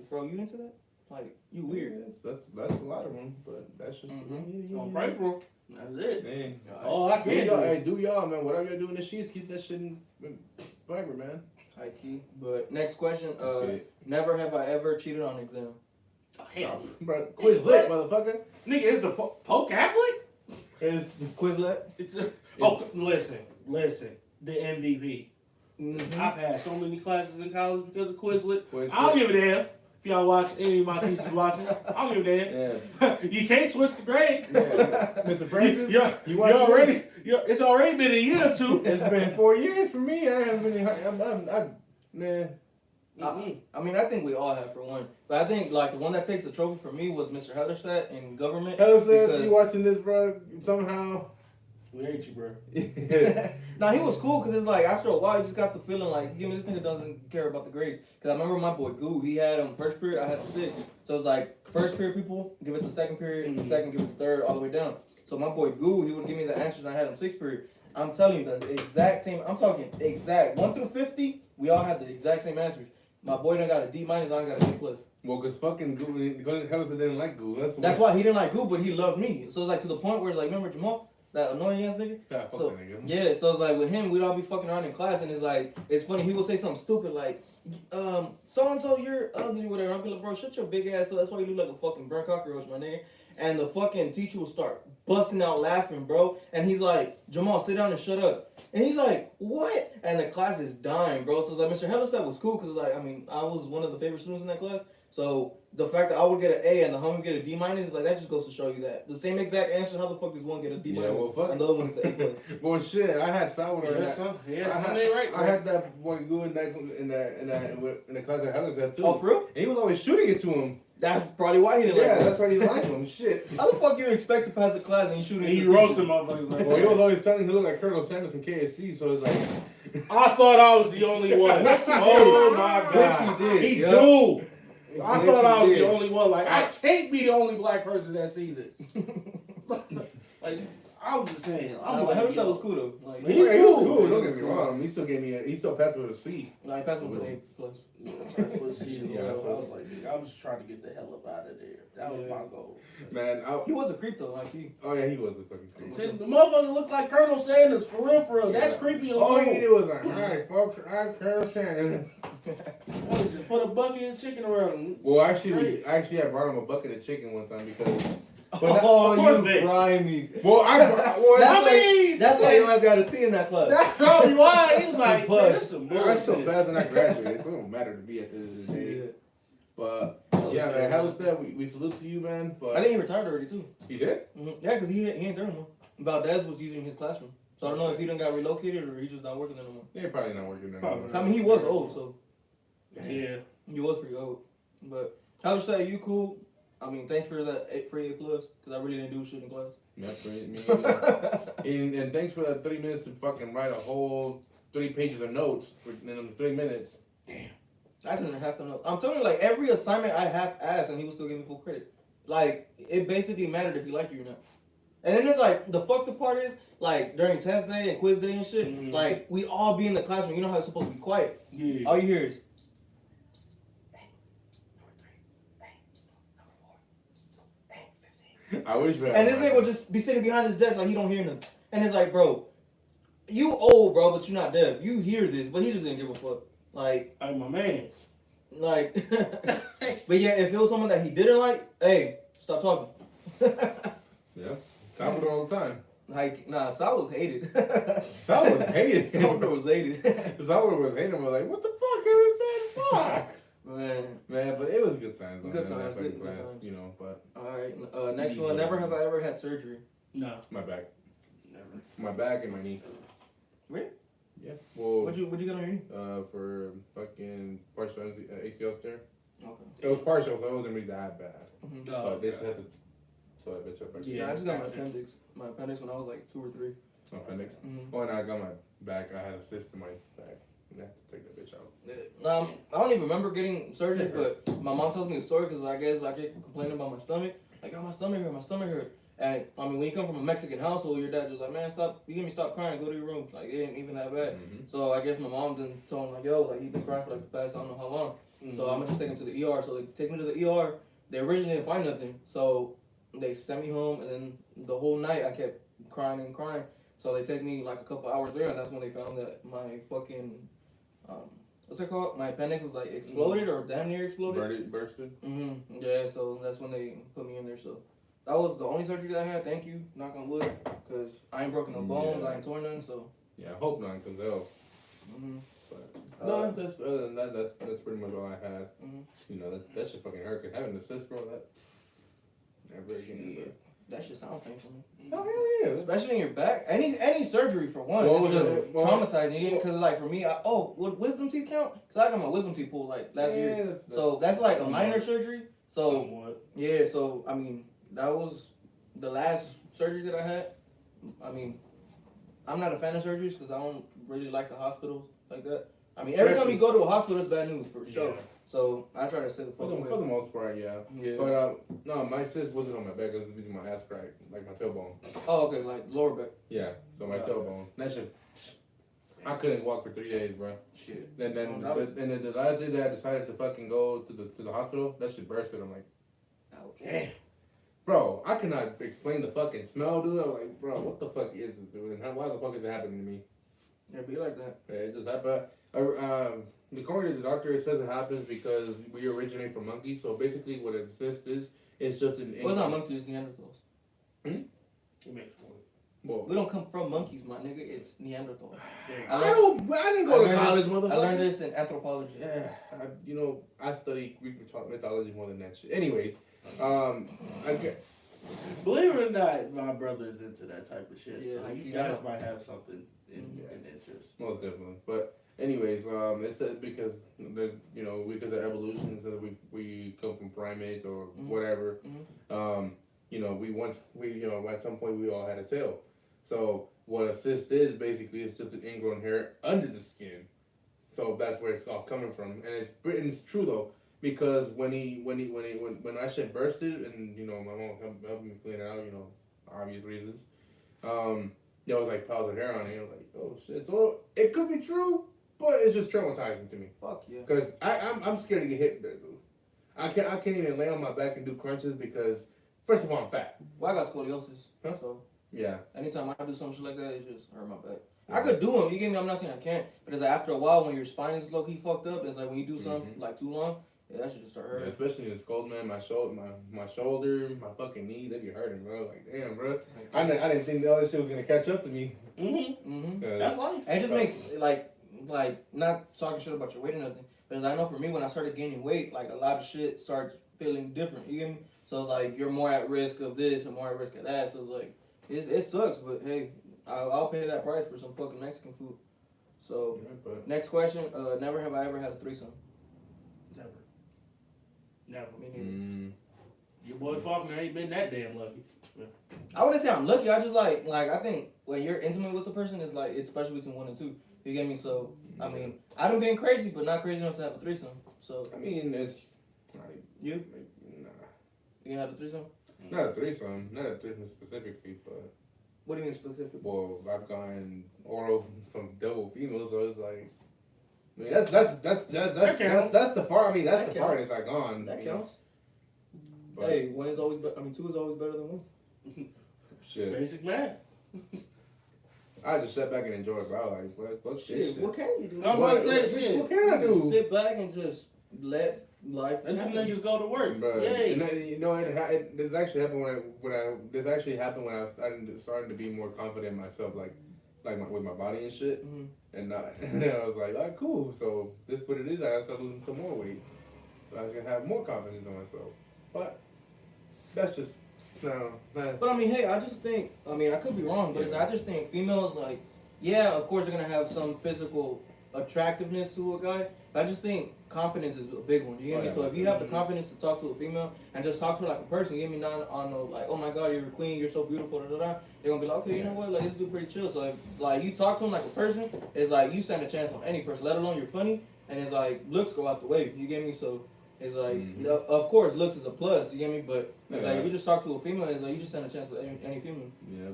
bro, you into that? Like, you weird. That's a lot of them, but that's just. Gonna pray for him. That's it. Man. Oh, I Do can't y'all, do hey, it. do y'all, man. Whatever you're doing the sheets, keep that shit in fiber, man. High key. But next question. Let's get it. Never have I ever cheated on an exam. Hell, Bro, Quizlet, motherfucker. nigga, is the Pope Catholic? Is Quizlet. Listen. The MVP. Mm-hmm. I passed so many classes in college because of Quizlet. Quizlet. I don't give a damn if y'all watch any of my teachers watching. I don't give a damn. Yeah. You can't switch the grade. Yeah. Mr. Francis, you already. It's already been a year or two. It's been 4 years for me. I haven't been. Man. I mean, I think we all have for one. But I think, like, the one that takes the trophy for me was Mr. Hellerstedt in government. Hellerstedt, you watching this, bro? Somehow. We hate you, bro. Nah, he was cool because it's like, after a while, you just got the feeling like, give me this nigga doesn't care about the grades. Because I remember my boy Goo, he had him first period, I had him 6. So it's like, first period people, give it to second period, second, give it to third, all the way down. So my boy Goo, he would give me the answers, and I had him 6th period. I'm telling you, the exact same, I'm talking exact. 1 through 50, we all had the exact same answers. My boy done got a D-, I done got a D+. Well, because fucking Goo, Hellerstedt didn't like Goo. That's why he didn't like Goo, but he loved me. So it's like to the point where it's like, remember Jamal? That annoying ass nigga? So, yeah, so it's like with him, we'd all be fucking around in class, and it's like, it's funny, he would say something stupid like, so-and-so, you're ugly or whatever. I'll be like, bro, shut your big ass up. That's why you look like a fucking burnt cockroach, my nigga. And the fucking teacher will start busting out laughing, bro. And he's like, Jamal, sit down and shut up. And he's like, what? And the class is dying, bro. So it's like, Mr. Hellerstedt was cool, because like, I mean, I was one of the favorite students in that class. So the fact that I would get an A and the homie get a D-, is like, that just goes to show you that. The same exact answer, how the fuck does one get a D-, yeah, well, fuck. and the other one gets an A+. Well, shit, I had Salvador. I had that boy Goo in the class at Hellerstedt too. Oh, for real? And he was always shooting it to him. That's probably why he didn't like Yeah, him. that's why he didn't like him. Shit. How the fuck you expect to pass the class and you shooting? And you roasted motherfuckers like Well, he was always telling he looked like Colonel Sanders from KFC, so it's like. I thought I was the only one. Oh my god. Which he did. He Yep. do. I thought I was did. the only one. Like, I can't be the only black person that sees it. Like, I was just saying. I'm like, Hellerstedt was cool though. Like, He Yeah, he was cool. cool. Don't get me wrong. He still passed me with a C. I passed him with an A+. That's what she Yeah, I so- was like, nigga, I was just trying to get the hell up out of there. That was my goal. Man, He was a creep though, like he. oh yeah, he was a fucking creep. The motherfucker looked like Colonel Sanders, for real. That's creepy All alone. he did was like, alright, folks, I'm Colonel Sanders. Well, just put a bucket of chicken around him. Well, actually, I brought him a bucket of chicken one time because. Oh, of you course, grimy. Well, That's why you always got to see in that class. That's probably why. He was like, man, this some I'm bullshit. so fast and I graduated. So it don't matter to me at the end of the day. But yeah, man, how was that? We salute to you, man. But I think he retired already too. he did. Yeah, because he ain't there anymore. Valdez was using his classroom. So I don't know if he done got relocated or he just not working there no more. Yeah, probably not working there. Probably. I mean, he was old, so. Yeah. He was pretty old. But Hellerstedt, you cool. I mean, thanks for that A+, because I really didn't do shit in class. Yeah, for me. And thanks for that 3 minutes to fucking write a whole 3 pages of notes in them 3 minutes. I didn't have to know. I'm telling you, like, every assignment I half asked and he would still give me full credit. Like, it basically mattered if he liked you or not. And then it's like, the fucked up part is, like, during test day and quiz day and shit, like, we all be in the classroom. You know how it's supposed to be quiet. Yeah. All you hear is, I wish we had and this nigga will just be sitting behind his desk like he don't hear nothing. And it's like, bro, you old, bro, but you're not deaf. You hear this, but he just didn't give a fuck. Like, my man. but yeah, if it was someone that he didn't like, hey, stop talking. Yeah. Salvador all the time. Like, nah, Sal was hated. Salvador was hated. Salvador was hated. Salvador was hating. We're like, what the fuck is this? Fuck. Man, but it was good times. Good man, times, that good class, times. you know. But alright, next one. Never have I ever had surgery. No. my back, Never. my back and my knee. Really? Yeah. Well, What'd you get on your knee? for fucking partial ACL tear. Okay. It was partial, so it wasn't really that bad. Mm-hmm. No. But they just had to sew that bitch up. Like, Yeah, I just got my appendix. My appendix when I was like 2 or 3. appendix. Mm-hmm. When I got my back, I had a cyst in my back. I had to take that bitch out. I don't even remember getting surgery, but my mom tells me the story because I guess I kept complaining about my stomach. Like, oh, my stomach hurt. And I mean, when you come from a Mexican household, your dad just like, man, stop crying, go to your room. Like, it ain't even that bad. Mm-hmm. So I guess my mom then told him like, yo, like, he been crying for like the past I don't know how long. So I'm gonna just take him to the ER. So they take me to the ER. They originally didn't find nothing, so they sent me home, and then the whole night I kept crying and crying. So they take me like a couple hours later, and that's when they found that my fucking what's it called? My appendix was like exploded or damn near exploded. Bursted. Yeah, so that's when they put me in there. So that was the only surgery that I had. Thank you, knock on wood, because I ain't broken no bones, I ain't torn none. So yeah, I hope not, cause they'll. But no, that's other than that, that's pretty much all I had. You know, that shit fucking hurt. Cause having a cyst, bro, that never again. Bro. That shit sounds painful. Oh hell yeah! Especially in your back. Any surgery for one, What it's was just it? traumatizing. Because like for me, would wisdom teeth count? Because I got my wisdom teeth pulled like last year. So that's like a minor surgery. So Somewhat. yeah, so I mean that was the last surgery that I had. I mean, I'm not a fan of surgeries because I don't really like the hospitals like that. I mean, every time you go to a hospital, it's bad news for sure. Yeah. So I try to stay the fuck away. For the most part, yeah. But no, my cyst wasn't on my back. It was between my ass crack, like my tailbone. Oh, okay, like lower back. Yeah, so my tailbone. That shit. I couldn't walk for 3 days, bro. Shit. And then the last day that I decided to fucking go to the hospital, that shit bursted. I'm like, ouch. Damn. Bro, I cannot explain the fucking smell, dude. I'm like, bro, what the fuck is this, dude? And why the fuck is it happening to me? Yeah, be like that. Yeah, it just happened. According to the doctor, it says it happens because we originate from monkeys. So basically, what a cyst is, it's just an. Well, it's not monkeys, it's Neanderthals. It makes one. Well, We don't come from monkeys, my nigga. It's Neanderthal. I didn't go to college, motherfucker. I learned this in anthropology. Yeah, I study Greek mythology more than that shit. Anyways, I get. Believe it or not, my brother's into that type of shit. Yeah, So you he guys got- might have something in interest. Most definitely, but anyways, it said because there's because of evolution, so we come from primates or whatever. At some point we all had a tail. So what a cyst is basically is just an ingrown hair under the skin. So that's where it's all coming from, and it's true though because when I shit bursted and my mom helped me clean it out, obvious reasons. There was like piles of hair on it. I was like, oh shit. So it could be true, but it's just traumatizing to me. Fuck yeah. Cause I'm scared to get hit there, dude. I can't even lay on my back and do crunches because first of all I'm fat. Well, I got scoliosis. Huh? So Yeah. anytime I do some shit like that, it just hurt my back. I could do them. You get me? I'm not saying I can't, but it's like after a while when your spine is low key fucked up, it's like when you do something like too long, that should just start hurting. Yeah, especially in this cold, man. My shoulder, my fucking knee, they be hurting, bro. Like damn, bro. I didn't think all this shit was gonna catch up to me. That's life. And it just makes like not talking shit about your weight or nothing, but as I know for me when I started gaining weight, like a lot of shit starts feeling different. You get me? So it's like you're more at risk of this and more at risk of that. So it's like it sucks, but hey, I'll pay that price for some fucking Mexican food. So next question: never have I ever had a threesome. Never. Me neither. Your boy Faulkner ain't been that damn lucky. I wouldn't say I'm lucky. I just like I think when you're intimate with the person, it's like it's special between one and two. You get me? So I mean, I done been crazy, but not crazy enough to have a threesome. So I mean, it's like you nah. you had a threesome? Not a threesome specifically, but What do you mean specific? well, I've gone oral from double females, so it's like. I mean, that's the far. I mean, that's That the farthest I've gone. That counts. But, Hey, one is always. Two is always better than one. shit. Basic math. I just sat back and enjoyed, bro. Like, what shit? What can you do? I'm about to say shit. What can I Just do? sit back and just let life And them happen. niggas go to work. Bro, Yay. this actually happened when I was starting to be more confident in myself, like with my body and shit. And then I was like, all right, cool. So this is what it is. I gotta start losing some more weight, so I can have more confidence in myself. But that's just no. But I mean, hey, I just think. I mean, I could be wrong, but I just think females like, yeah, of course they're gonna have some physical attractiveness to a guy. But I just think confidence is a big one. You get me? So if you have the confidence to talk to a female and just talk to her like a person, you get me? Not on no like, oh my god, you're a queen, you're so beautiful, da da da. They're gonna be like, okay, you know what? Like this dude pretty chill. So if like you talk to him like a person, it's like you stand a chance on any person, let alone you're funny. And it's like looks go out the way. You get me? So it's like, of course, looks is a plus. You get me? But it's like if you just talk to a female, it's like you just stand a chance with any female. Yeah.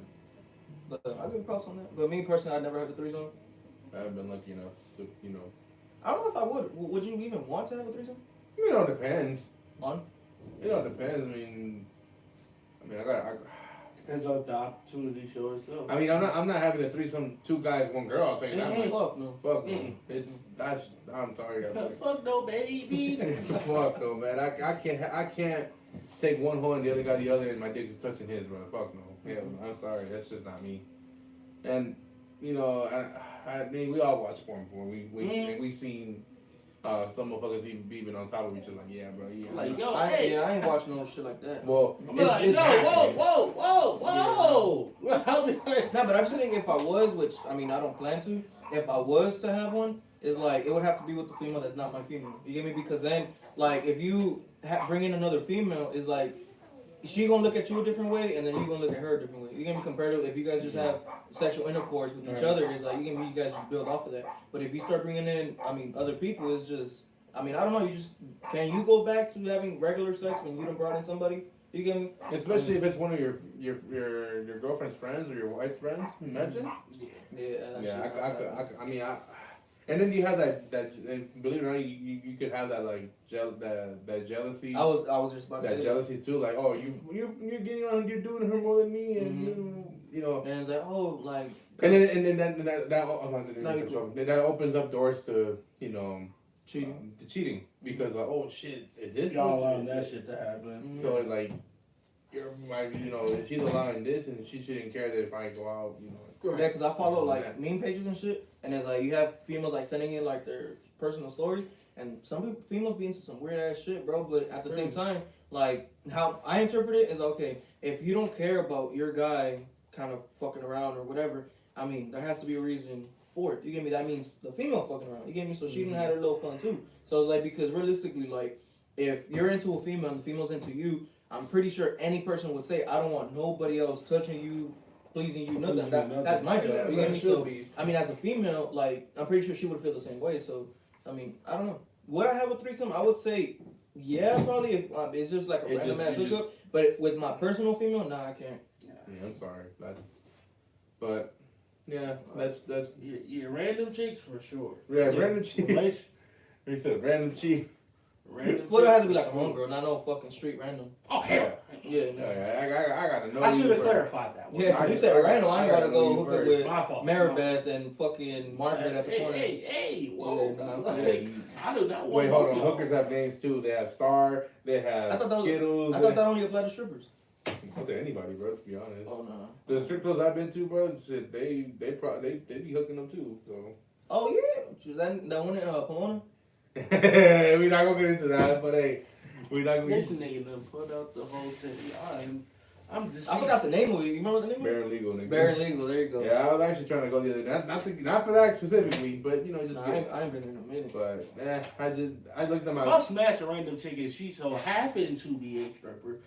But I give props on that. But me personally, I never had a threesome. I haven't been lucky enough to, I don't know if I would. Would you even want to have a threesome? It all depends. On? It all depends. I mean, Depends on the opportunity show itself. I mean, I'm not having a threesome, 2 guys, 1 girl. I'll tell you that much. Fuck no. Fuck no. I'm sorry. Fuck no, baby. Fuck no, man. I can't take one hoe and the other guy the other, and my dick is touching his, bro. Fuck no. Yeah, I'm sorry. That's just not me. And you know, I mean, we all watch porn before. We seen some motherfuckers beeping on top of each other. Like, yeah, bro. Yeah. Like, yo, I hey. ain't watching no shit like that. Well, I'm like, no, whoa. No, but I just think if I was, which I mean I don't plan to, if I was to have one, it's like it would have to be with the female that's not my female. You get me? Because then, like, if you bring in another female, it's like she gonna look at you a different way, and then you gonna look at her a different way. You get me? Compared to if you guys just have sexual intercourse with each other, it's like you get me? You guys just build off of that. But if you start bringing in, I mean, other people, it's just, I mean, I don't know. Can you go back to having regular sex when you done brought in somebody? You get me? Especially if it's one of your girlfriend's friends or your wife's friends. Imagine. I mean, and then you have that, and believe it or not, you could have that like that jealousy. I was just about to say that jealousy too. Like, oh, you're getting on, you're doing her more than me, and you know. And it's like, oh, like. And then that opens up doors to cheating because like, oh shit, is this y'all allowing that shit to happen? So like, you're like, if she's allowing this, and she shouldn't care that if I go out, Yeah, because I follow like meme pages and shit, and it's like you have females like sending in like their personal stories, and some females be into some weird ass shit, bro. But at the same time, like how I interpret it is okay. If you don't care about your guy kind of fucking around or whatever, I mean, there has to be a reason for it. You get me? That means the female fucking around. You get me? So she done had her little fun too. So it's like, because realistically, like if you're into a female and the female's into you, I'm pretty sure any person would say, I don't want nobody else touching you, pleasing you, nothing. That's my job. You get me? So I mean, as a female, like I'm pretty sure she would feel the same way. So I mean, I don't know. Would I have a threesome? I would say, yeah, probably. If it's just like a random ass hookup. But with my personal female, nah, I can't. Yeah, I'm sorry. But yeah, that's yeah, random chicks for sure. Yeah, random chicks. He said random chick. Well, it has to be like a homegirl, not no fucking street random. Oh hell. Yeah, no. I gotta know. I should have clarified that one. Yeah, because you said random. I ain't gotta go hook up with Maribeth and fucking Margaret at the corner. Hey, whoa. Yeah, I do not want. Wait, hold on. Hookers have names too. They have Star. They have Skittles. I thought that only applied to strippers. Not to anybody, bro. To be honest. Oh no. The strip clubs I've been to, bro, shit, they be hooking them too. So. Oh yeah, that one in Pomona. We not gonna get into that, but hey, we not gonna. This nigga done put out the whole city. I forgot the name of it. You remember the name of it? Bare Legal, nigga. Bare Legal. There you go. Yeah, I was actually trying to go the other day. Not for that specifically, but just. I ain't been in a minute. But I looked at my. I'll smash a random chick and she so happened to be a stripper.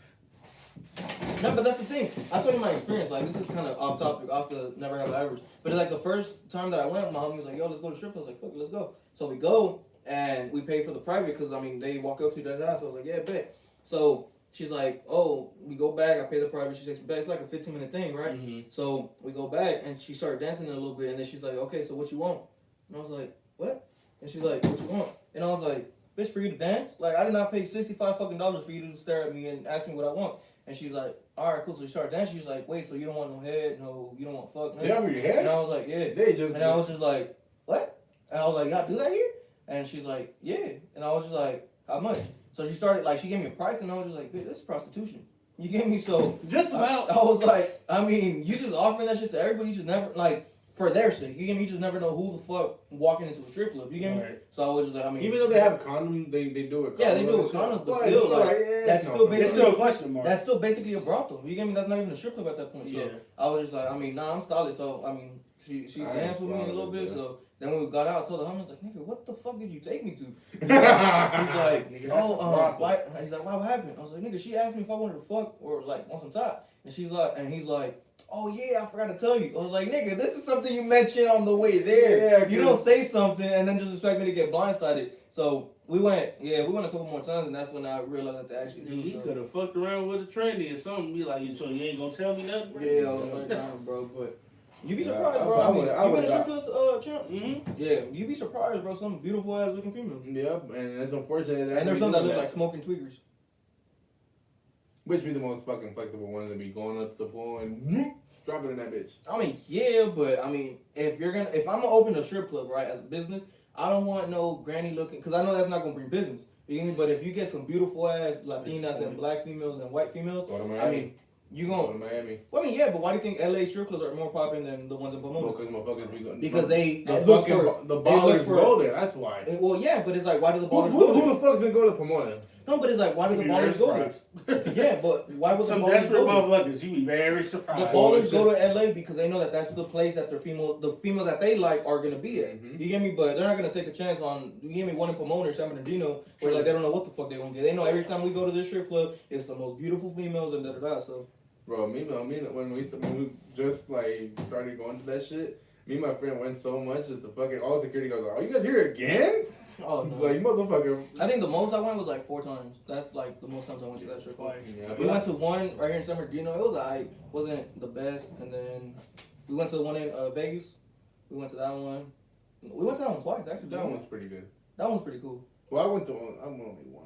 No, but that's the thing. I'll tell you my experience. Like, this is kind of off topic, off the never have I ever. But it's like the first time that I went, my homie was like, yo, let's go to strip. I was like, fuck it, let's go. So we go, and we pay for the private because, I mean, they walk up to you, so I was like, yeah, bet. So she's like, oh, we go back, I pay the private, she takes me back. It's like a 15-minute thing, right? Mm-hmm. So we go back, and she started dancing a little bit, and then she's like, okay, so what you want? And I was like, what? And she's like, what you want? And I was like, bitch, for you to dance? Like, I did not pay $65 fucking for you to stare at me and ask me what I want. And she's like, all right, cool. So she started dancing. She's like, wait, so you don't want no head? No, you don't want fuck? No? Yeah, for your head? And I was like, yeah. I was just like, what? And I was like, y'all do that here? And she's like, yeah. And I was just like, how much? So she started, like, she gave me a price, and I was just like, bitch, this is prostitution. You get me? So just about. I was like, I mean, you just offering that shit to everybody. You just never, like, for their sake. You get me? You just never know who the fuck walking into a strip club. You get me? Right. So I was just like, I mean. Even though they have condoms, they do it. Yeah, they do it with condoms, but still, like, that's still basically. It's still a question mark. That's still basically a brothel. You get me? That's not even a strip club at that point. So yeah. I was just like, I mean, nah, I'm solid. So, I mean, she danced with me a little bit. So then when we got out, I told the homie, I was like, nigga, what the fuck did you take me to? He's like, why? He's like, what happened? I was like, nigga, she asked me if I wanted to fuck or like want some top. And he's like, oh yeah, I forgot to tell you. I was like, nigga, this is something you mentioned on the way there. Yeah, you don't say something and then just expect me to get blindsided. So we went a couple more times, and that's when I realized that they actually do. He could have fucked around with a tranny or something. Be like, so you ain't gonna tell me nothing? Yeah, I was like, nah, bro, but you be surprised, bro. I mean, you been a strip club, champ? Mm-hmm. Yeah, you be surprised, bro. Some beautiful ass looking female. Yep, and it's unfortunate that. And there's some that look like smoking tweakers. Which be the most fucking flexible ones that be going up to the pool and drop it in that bitch. I mean, yeah, but I mean, if I'm gonna open a strip club, right, as a business, I don't want no granny looking, because I know that's not gonna bring business. You get me? But if you get some beautiful ass Latinas and black females and white females, Go to Miami. I mean, you Go gonna. to Miami. Well, I mean, yeah, but why do you think LA strip clubs are more popular than the ones in Pomona? Because motherfuckers be going. Because they The look fucking for. the they look ballers for- go there. That's why. Well, yeah, but it's like, why do the Who, ballers who, go who there? the fuck's gonna go to Pomona? No, but it's like, why do the You'd be very ballers go there? surprised. Yeah, but why would the Some ballers desperate go there? motherfuckers, you be very The surprised. ballers go to LA because they know that that's the place that the females that they like are gonna be at. Mhm. You get me? But they're not gonna take a chance on, you get me, one in Pomona or San Bernardino where like they don't know what the fuck they gonna get. They know every time we go to this strip club, it's the most beautiful females and da da da. So Bro, when we just like started going to that shit, me and my friend went so much that the fucking all security guards like, "Oh, you guys here again?" oh no. Like motherfucker. I think the most I went was like 4 times. That's like the most times I went to that strip club. Yeah, We went to one right here in San Bernardino. It was wasn't the best, and then we went to the one in Vegas. We went to that one. We went to that one twice actually. that one's pretty good. That one's pretty cool. Well, I went only once.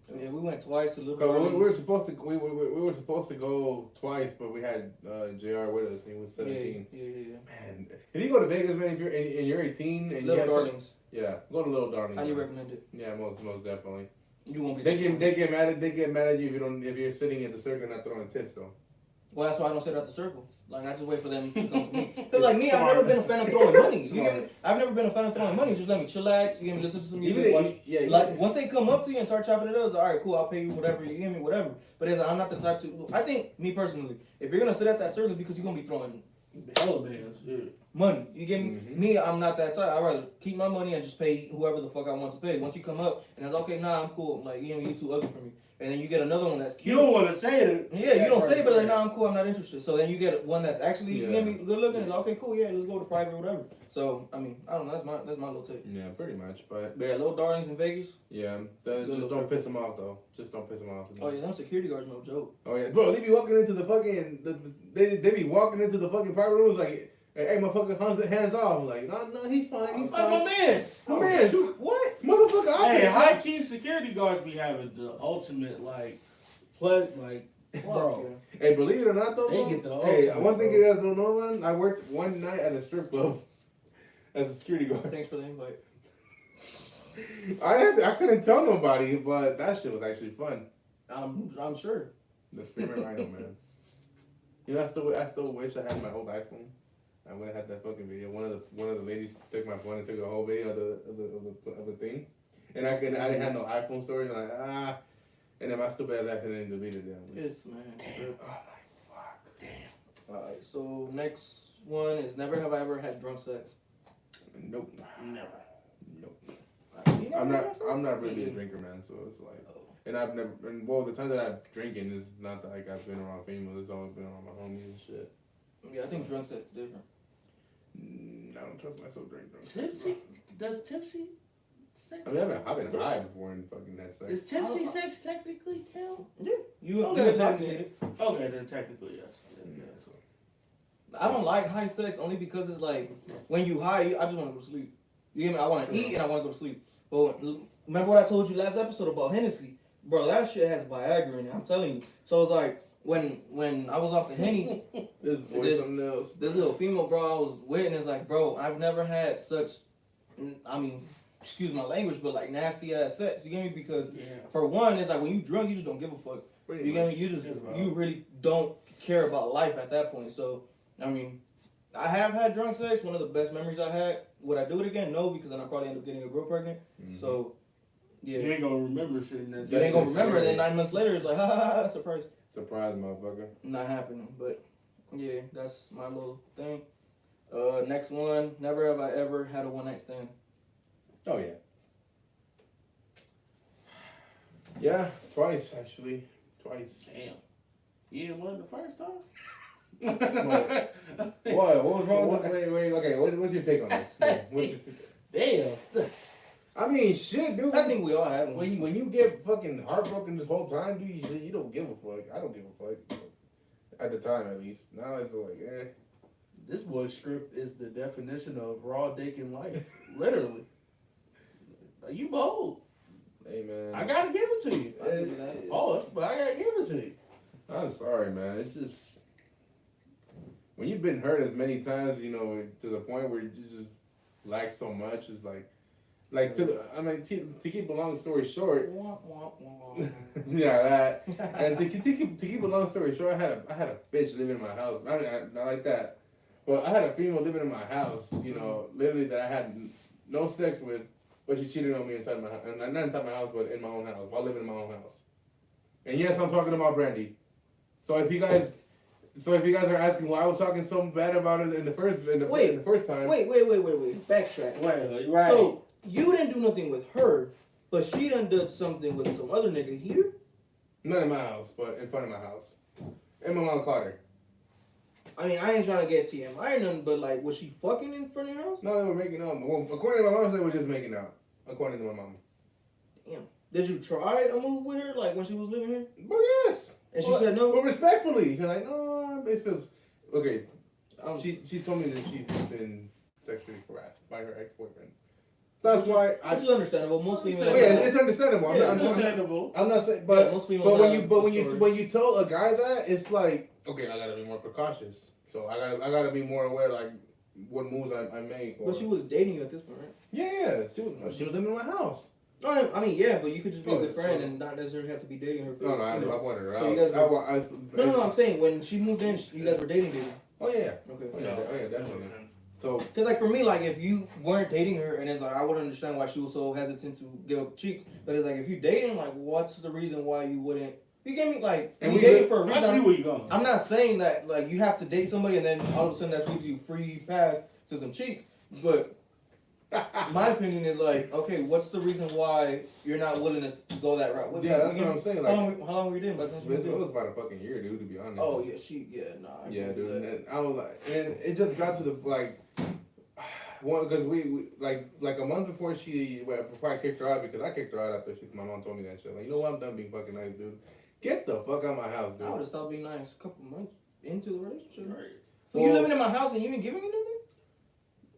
So. Yeah, we went twice to Little. 'Cause we Orleans. were supposed to we were supposed to go twice, but we had JR with us. And he was 17. Yeah. Man, if you go to Vegas, man, if you're and you're 18 and you Little have Darlings. yeah, go to Little Darling. Highly recommend it. Yeah, most definitely. You won't be. They get mad at you if you're sitting at the circle and not throwing tips though. Well, that's why I don't sit at the circle. Like I just wait for them to come to me. Cause like me, I've never been a fan of throwing money. You get me? I've never been a fan of throwing money. Just let me chillax. You get me? Listen to some music. Like once they come up to you and start chopping it up, it's like, all right, cool. I'll pay you whatever. You get me? Whatever. But it's like, I'm not the type to. I think me personally, if you're gonna sit at that circle, it's because you're gonna be throwing Hella bands, yeah. money. You get me? Mhm. Me, I'm not that type. I'd rather keep my money and just pay whoever the fuck I want to pay. Once you come up and it's okay, nah, I'm cool. Like you know, you too ugly for me. And then you get another one that's You cute. don't want to say it. Yeah, you don't say it, but like, nah, I'm cool, I'm not interested. So then you get one that's actually, you Yeah. get me, good looking. It's like, okay, cool, yeah, let's go to private or whatever. So I mean, I don't know, that's my little take. Yeah, pretty much. But But yeah, Little Darlings in Vegas. yeah, just don't piss them off though. Just don't piss them off. Oh yeah, them security guards no joke. Oh yeah, bro, they be walking into the fucking they be walking into the fucking private rooms like, hey, motherfucker, hands off. I'm like, no, he's fine, he's Like my fine. man. My man, Shoot, what? motherfucker, I Hey, can't- high key security guards be having the ultimate like bro. Hey, believe it or not though, They bro, get the hey, ultimate, one thing bro. you guys don't know, man, I worked one night at a strip club as a security guard. Thanks for the invite. I couldn't tell nobody, but that shit was actually fun. I'm sure. The Spearmint Rhino, man. You know, I still wish I had my old iPhone. I would have had that fucking video. One of the ladies took my phone and took a whole video of the thing, and I didn't have no iPhone storage. Like and then my stupid ass accidentally deleted it. Yes, man. Oh my fuck. Damn. Alright, so next one is never have I ever had drunk sex. Nope. Never. Nope. You never I'm had not. drunk sex? I'm not really a drinker, man. So it's like, Oh. and I've never. And well, the time that I've drinking is not that like I've been around females. It's always been around my homies and shit. Yeah, I think drunk sex is different. I don't trust myself drink. Tipsy? Does tipsy sex? I mean, I've been high before and fucking had sex. Is tipsy sex technically count? Yeah. You Okay, intoxicated. Okay, then technically yes. Yeah, so. I don't like high sex only because it's like when you high, I just want to go to sleep. You hear me? I want to eat and I want to go to sleep. But remember what I told you last episode about Hennessy, bro? That shit has Viagra in it. I'm telling you. So it's like when I was off the Henny, This boy something else. this little female bro I was with, and it's like, bro, I've never had such, I mean, excuse my language, but like nasty ass sex. You get me? Because Yeah. for one, it's like when you drunk, you just don't give a fuck. You get me? You really don't care about life at that point. So I mean, I have had drunk sex. One of the best memories I had. Would I do it again? No, because then I probably end up getting a girl pregnant. Mm-hmm. So yeah, You ain't gonna remember shit in that. you ain't gonna remember. And then 9 months later, it's like, ha ha ha, surprise. Surprise, motherfucker. Not happening. But yeah, that's my little thing. Next one. Never have I ever had a one night stand. Oh yeah. Yeah, twice actually. Twice. Damn. You didn't want the first time? What? What was wrong with the wait, okay, what's your take on this? Yeah, what's your Damn. I mean, shit, dude. I think we all had one. When you get fucking heartbroken this whole time, dude, you don't give a fuck. I don't give a fuck. At the time, at least. Now it's like, This boy's script is the definition of raw dick in life. Literally. You bold. hey man. I gotta give it to you. I think that is- Pause, but I gotta give it to you. I'm sorry, man. It's just when you've been hurt as many times, you know, to the point where you just lack so much. It's like to keep a long story short. Yeah, that. And to keep a long story short, I had a bitch living in my house. Not like that, but I had a female living in my house. You know, literally that I had no sex with, but she cheated on me inside my house, not inside my house, but in my own house while living in my own house. And yes, I'm talking about Brandy. So if you guys are asking why I was talking so bad about it in the first time. Wait. Backtrack. Wait, right. So you didn't do nothing with her, but she done did something with some other nigga here? Not in my house, but in front of my house. And my mom caught her. I mean, I ain't trying to get TMI or nothing, but like, was she fucking in front of your house? No, they were making out. Well, according to my mom, they were just making out. According to my mom. Damn. Did you try a move with her, like when she was living here? Well, yes. And she said no? But respectfully. She's like, no, it's because, okay. She told me that she's been sexually harassed by her ex-boyfriend. That's why Which is understandable. Most females. Yeah, it's understandable. Yeah, understandable. I'm not saying, but most females when you tell a guy that, it's like, okay, I gotta be more precautious. So I gotta be more aware, like what moves I make. But she was dating you at this point, right? Yeah, she was living in my house. No, I mean, yeah, but you could just be a good friend and not necessarily have to be dating her. No, I wanted her. So you guys no, I'm saying when she moved in, you guys were dating. Oh yeah. Okay. Oh yeah, definitely. So, cause like for me, like if you weren't dating her, and it's like I wouldn't understand why she was so hesitant to give up cheeks. But it's like if you dating, like what's the reason why you wouldn't? You get me? Like and we dating for a reason. I see where you going. I'm not saying that like you have to date somebody and then all of a sudden that gives you free pass to some cheeks, but. My opinion is like, okay, what's the reason why you're not willing to go that route? Yeah, that's what I'm saying. Like, how long were you dating? It was about a fucking year, dude. To be honest. Oh yeah, Yeah, dude. And I was like, and it just got to the like, because we like a month before I kicked her out, because I kicked her out after my mom told me that shit. Like, you know what? I'm done being fucking nice, dude. Get the fuck out of my house, dude. I would have stopped being nice a couple months into the relationship. Right. So you living in my house and you ain't giving me nothing?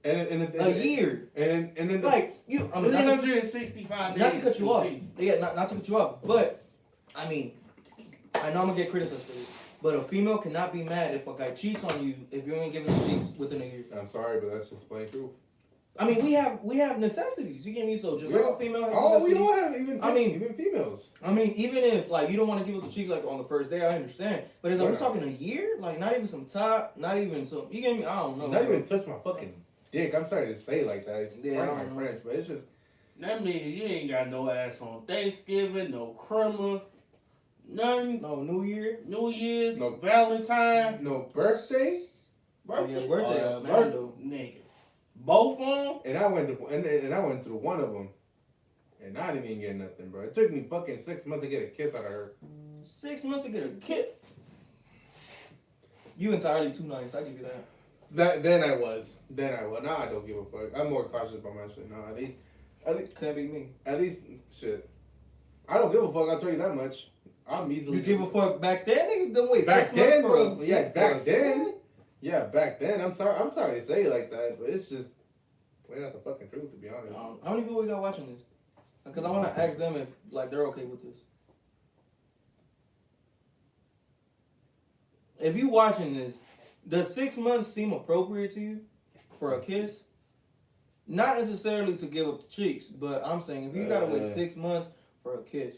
A year. And then like you, I mean, 365 days. Not to cut you off. Yeah, not to cut you off. But I mean, I know I'm gonna get criticized for this, but a female cannot be mad if a guy cheats on you if you ain't giving him cheeks within a year. I'm sorry, but that's just plain truth. I mean, we have necessities. You get me? So just like a female has we all have even females. I mean, even if like you don't want to give up the cheeks like on the first day, I understand. But it's like we're talking a year, like not even some top, not even some. You get me? I don't know. Not even touch my fucking dick. I'm sorry to say it like that. It's part of my French, but it's just. That means you ain't got no ass on Thanksgiving, no Christmas, nothing. No New Year, New Year's, no Valentine, no birthday. Birthday, nigga. Both of them. And I went through one of them, and I didn't even get nothing, bro. It took me fucking 6 months to get a kiss out of her. 6 months to get a kiss. You entirely too nice. I give you that. Then I was. Now I don't give a fuck. I'm more cautious about my shit now. At least can't be me. At least shit. I don't give a fuck. I'll tell you that much. I'm easily. You give a fuck back then, nigga? Don't wait. Back 6 months then, for bro. Yeah, back then. Yeah, back then. I'm sorry to say it like that, but it's just plain out the fucking truth, to be honest. How many people we got watching this? Because I want to ask them if like they're okay with this. If you watching this, does 6 months seem appropriate to you for a kiss? Not necessarily to give up the cheeks, but I'm saying if you gotta wait 6 months for a kiss.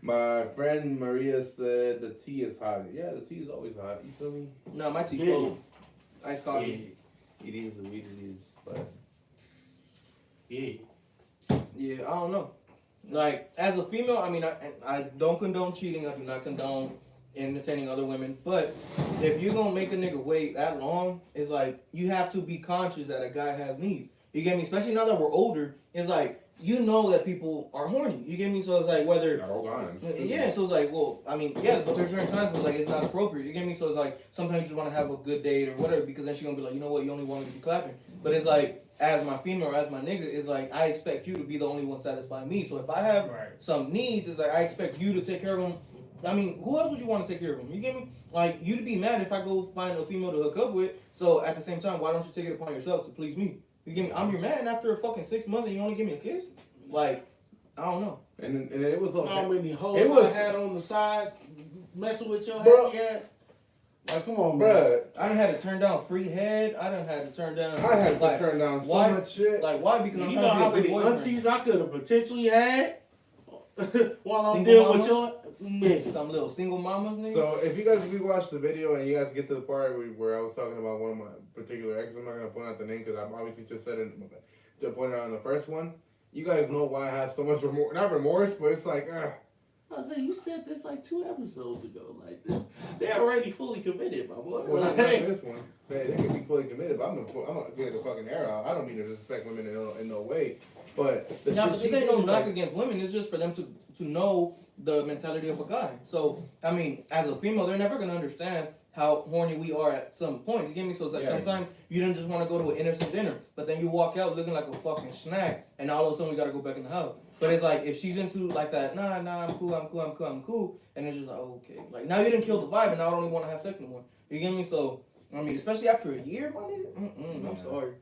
My friend Maria said the tea is hot. Yeah, the tea is always hot. You feel me? No, my tea's cold. Iced coffee. It is the way it is, but yeah, I don't know. Like as a female, I mean, I don't condone cheating. I do not condone entertaining other women. But if you're gonna make a nigga wait that long, it's like you have to be conscious that a guy has needs. You get me? Especially now that we're older, it's like you know that people are horny. You get me? So it's like whether at all times. Yeah, so it's like, well, I mean, yeah, but there's certain times where it's like it's not appropriate. You get me? So it's like sometimes you just want to have a good date or whatever, because then she's gonna be like, you know what, you only want me to be clapping. But it's like, as my female or as my nigga, it's like I expect you to be the only one satisfying me. So if I have some needs, it's like I expect you to take care of them. I mean, who else would you want to take care of them? You get me? Like you to be mad if I go find a female to hook up with. So at the same time, why don't you take it upon yourself to please me? You get me? I'm your man after a fucking 6 months and you only give me a kiss? Like, I don't know. And it was How okay. many hoes It was- I had on the side messing with your Bro. happy ass? Like, come on, man. Bruh, I done had to turn down free head. I done had to turn down. I had to like, turn down so why- much shit. Like why? Because I'm You know trying how to be a many good boyfriend. aunties I could have potentially had while I'm Single dealing with mamas? your man. Some little single mamas, nigga. So if you guys rewatch the video and you guys get to the part where I was talking about one of my particular exes, I'm not gonna point out the name because I obviously just said it to point it out in the first one. You guys know why I have so much remorse, not remorse, but it's like, I was saying, you said this like 2 episodes ago. Like, they're already fully committed, my boy. well, not Like, this one. They can be fully committed, but I'm gonna get the fucking air out. I don't mean to disrespect women in no way, but the No, shit but she this ain't did no is knock like- against women. It's just for them to know the mentality of a guy. So, I mean, as a female, they're never gonna understand how horny we are at some points. You get me? So it's like Yeah. sometimes you don't just want to go to an innocent dinner, but then you walk out looking like a fucking snack, and all of a sudden we gotta go back in the house. But it's like if she's into like that, nah, I'm cool, and it's just like okay, like now you didn't kill the vibe, and now I don't even want to have sex anymore. You get me? So I mean, especially after a year, my nigga. I'm Yeah. sorry.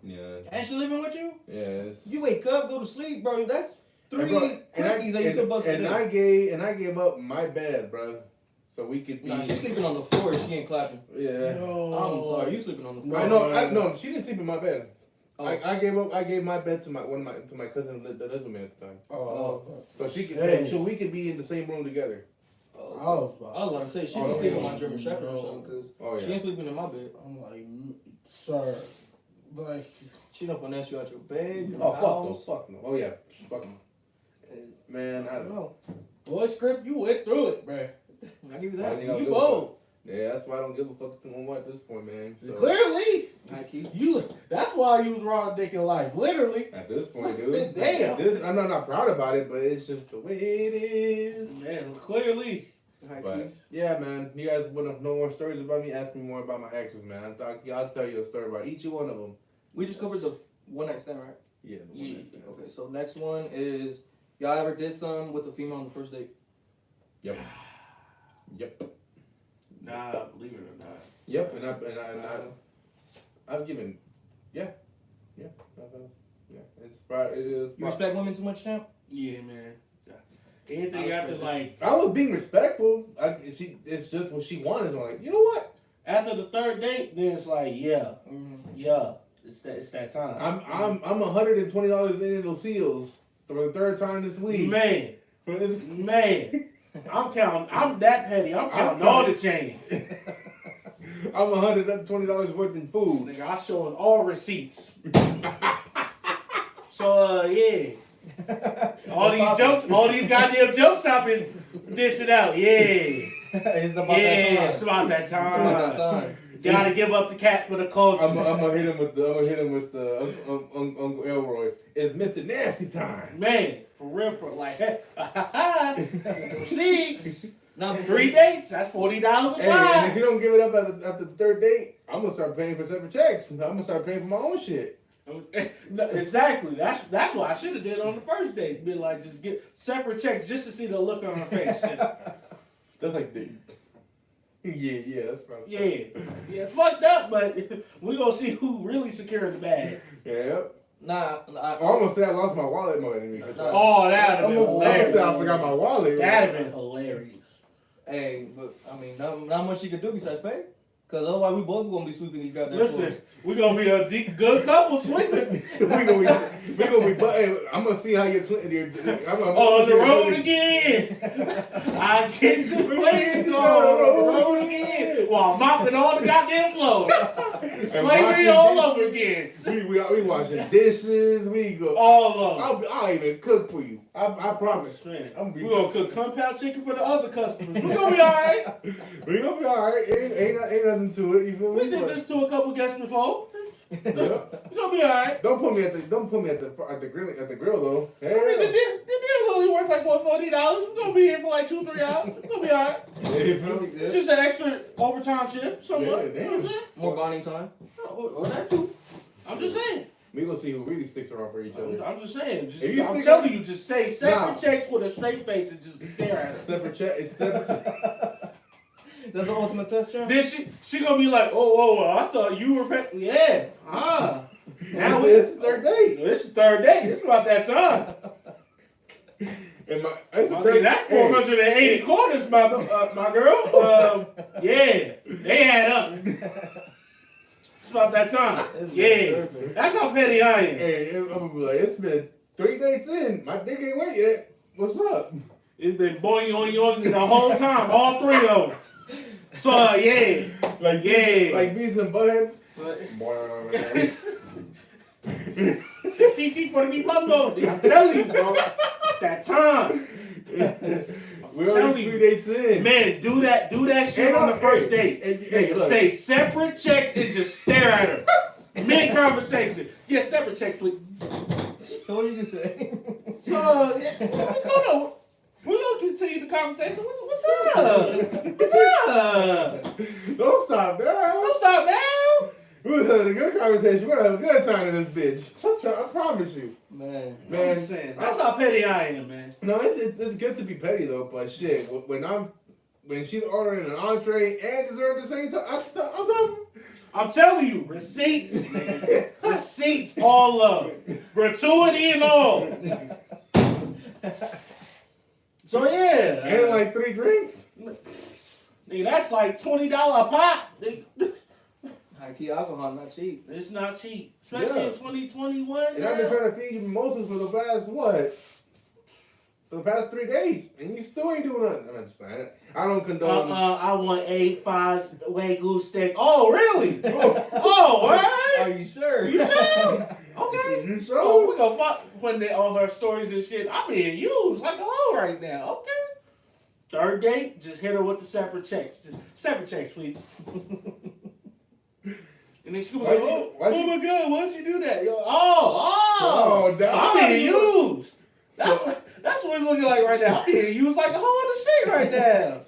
Yeah. And she living with you? Yes. You wake up, go to sleep, bro. That's three And bro, quickies that you could bust and today. I gave up my bed, bro, so we could be. Nah, she's sleeping on the floor. She ain't clapping. Yeah. I'm sorry, you sleeping on the floor. I know. She didn't sleep in my bed. Oh. I gave my bed to my cousin that lives with me at the time, oh, so she could Hey. so we could be in the same room together. Oh, I was about, I was about to say she Oh, be sleeping yeah. on German Shepherd or something, cause Oh she yeah. ain't sleeping in my bed. I'm like, sir, like, She don't finesse you out your bed. Your Oh house. fuck no. Oh yeah. Fuck no. Man, I don't know. boy, Skript, you went through it, man. I give you I that. think I'll You give a bold. Yeah, that's why I don't give a fuck no more at this point, man. So, Clearly, High key. that's why you was raw dick in life. Literally. at this point, dude. Damn. I'm not proud about it, but it's just the way it is. Man, clearly. High key. But yeah, man, you guys want to know more stories about me? Ask me more about my exes, man. I'll tell you a story about each one of them. We just covered the one night stand, right? Yeah. the one that's- Okay, so next one is y'all ever did something with a female on the first date? Yep. Nah, believe it or not. Yep. I've given. Yeah. It's probably it is. You respect women too much, champ? Yeah, man. Anything I after respect like I was being respectful. It's just what she wanted. I'm like, you know what? after the third date, then it's like, yeah, yeah, it's that time. I'm $120 in those seals for the third time this week. Man, For this- man, I'm counting. I'm that petty. I'm counting all the change. I'm $120 worth in food. Nigga, I showing all receipts. So yeah. All these goddamn jokes I've been dishing out. Yeah. It's about It's that about that time. It's about that time. time. Gotta give up the cat for the culture. I'm gonna hit him with the Uncle Elroy. It's Mr. Nasty time. Man, for real, for like, receipts. Now, 3 dates, that's $40 a Hey, and if pop. you don't give it up after the third date, I'm gonna start paying for separate checks. I'm gonna start paying for my own shit. No, exactly. That's what I should have did on the first date. Be like, just get separate checks just to see the look on her face. That's like the. Yeah, that's probably. Yeah, it's fucked up, but we gonna see who really secured the bag. Yeah. nah, I almost said I lost my wallet more than me. Oh, that'd have been I almost said I hilarious. forgot my wallet. That'd have been hilarious. hey, but I mean, not much you can do besides pay. Cause otherwise we both gonna be sweeping these goddamn Listen, floors. we gonna be a good couple sleeping. we gonna be. But hey, I'm gonna see how you're. On the road again. I get to the place on the road again. While mopping all the goddamn floor. Slavery all over again. We washing dishes. We go. All of them. I'll even cook for you. I promise. Man, I'm we gonna cook compound chicken for the other customers. We gonna be alright. We gonna be alright. Ain't nothing to it. You feel me? We did this to a couple guests before. Yeah. We gonna be alright. Don't put me at the grill though. I mean, the Hey. deal only worth like what, $40. We're gonna be here for like 2-3 hours. We're gonna be alright. You feel me? It's just an extra overtime shift, somewhat. Yeah, You know what I'm saying? More bonding time. Oh, that too. I'm just saying. We gonna see who really sticks around for each other. I'm just saying. If you I'm stick- telling you, just say separate Nah. checks with a straight face and just stare at it. Separate check. It's separate. That's the ultimate test, champ. Then she gonna be like, oh, I thought you were yeah. Now It's the third date. It's the third date. It's about that time. And I used to Okay, think, that's 480 quarters, my girl. Yeah, they add up. It's about that time. Yeah, that's how petty I am. Hey, I'm gonna be like, it's been 3 dates in. My dick ain't wet yet. What's up? It's been boing, yoing, yoing the whole time, all 3 of them. So, yeah. Like, yeah. Like bees and bud. Pee for the bundle. I'm telling you, bro. It's that time. We're already 3 dates in. Man, do that shit on the first date. Hey, look. Say separate checks and just stare at her. Mid conversation. Yeah, separate checks, please. So what did you do today? So, what's going on? We're gonna continue the conversation. What's up? What's up? Don't stop now. Don't stop now. We was having a good conversation. We're gonna have a good time in this bitch. I promise you. Man, I'm saying, that's how petty I am, man. No, it's good to be petty though, but shit, when she's ordering an entree and dessert at the same time, I'm telling you, receipts, nigga. Receipts, all of gratuity and all. So yeah, and like 3 drinks. Nigga, that's like $20 a pop. high key alcohol not cheap. It's not cheap, especially in 2021. And I've been trying to feed you mimosas for the past For the past 3 days, and you still ain't doing nothing. I'm just playing. I don't condone. I want 8-5 Wagyu steak. Oh, really? Oh, all right. Are you sure? You sure? Okay. You Oh, sure? we gonna fuck when all her stories and shit. I'm being used like a hoe right now. Okay. Third date, just hit her with the separate checks. Separate checks, please. And then she was like, oh my God, why'd you do that? Yo, Oh, so I'm being used. That's what it's looking like right now. I'm being used like a hoe in the street right now.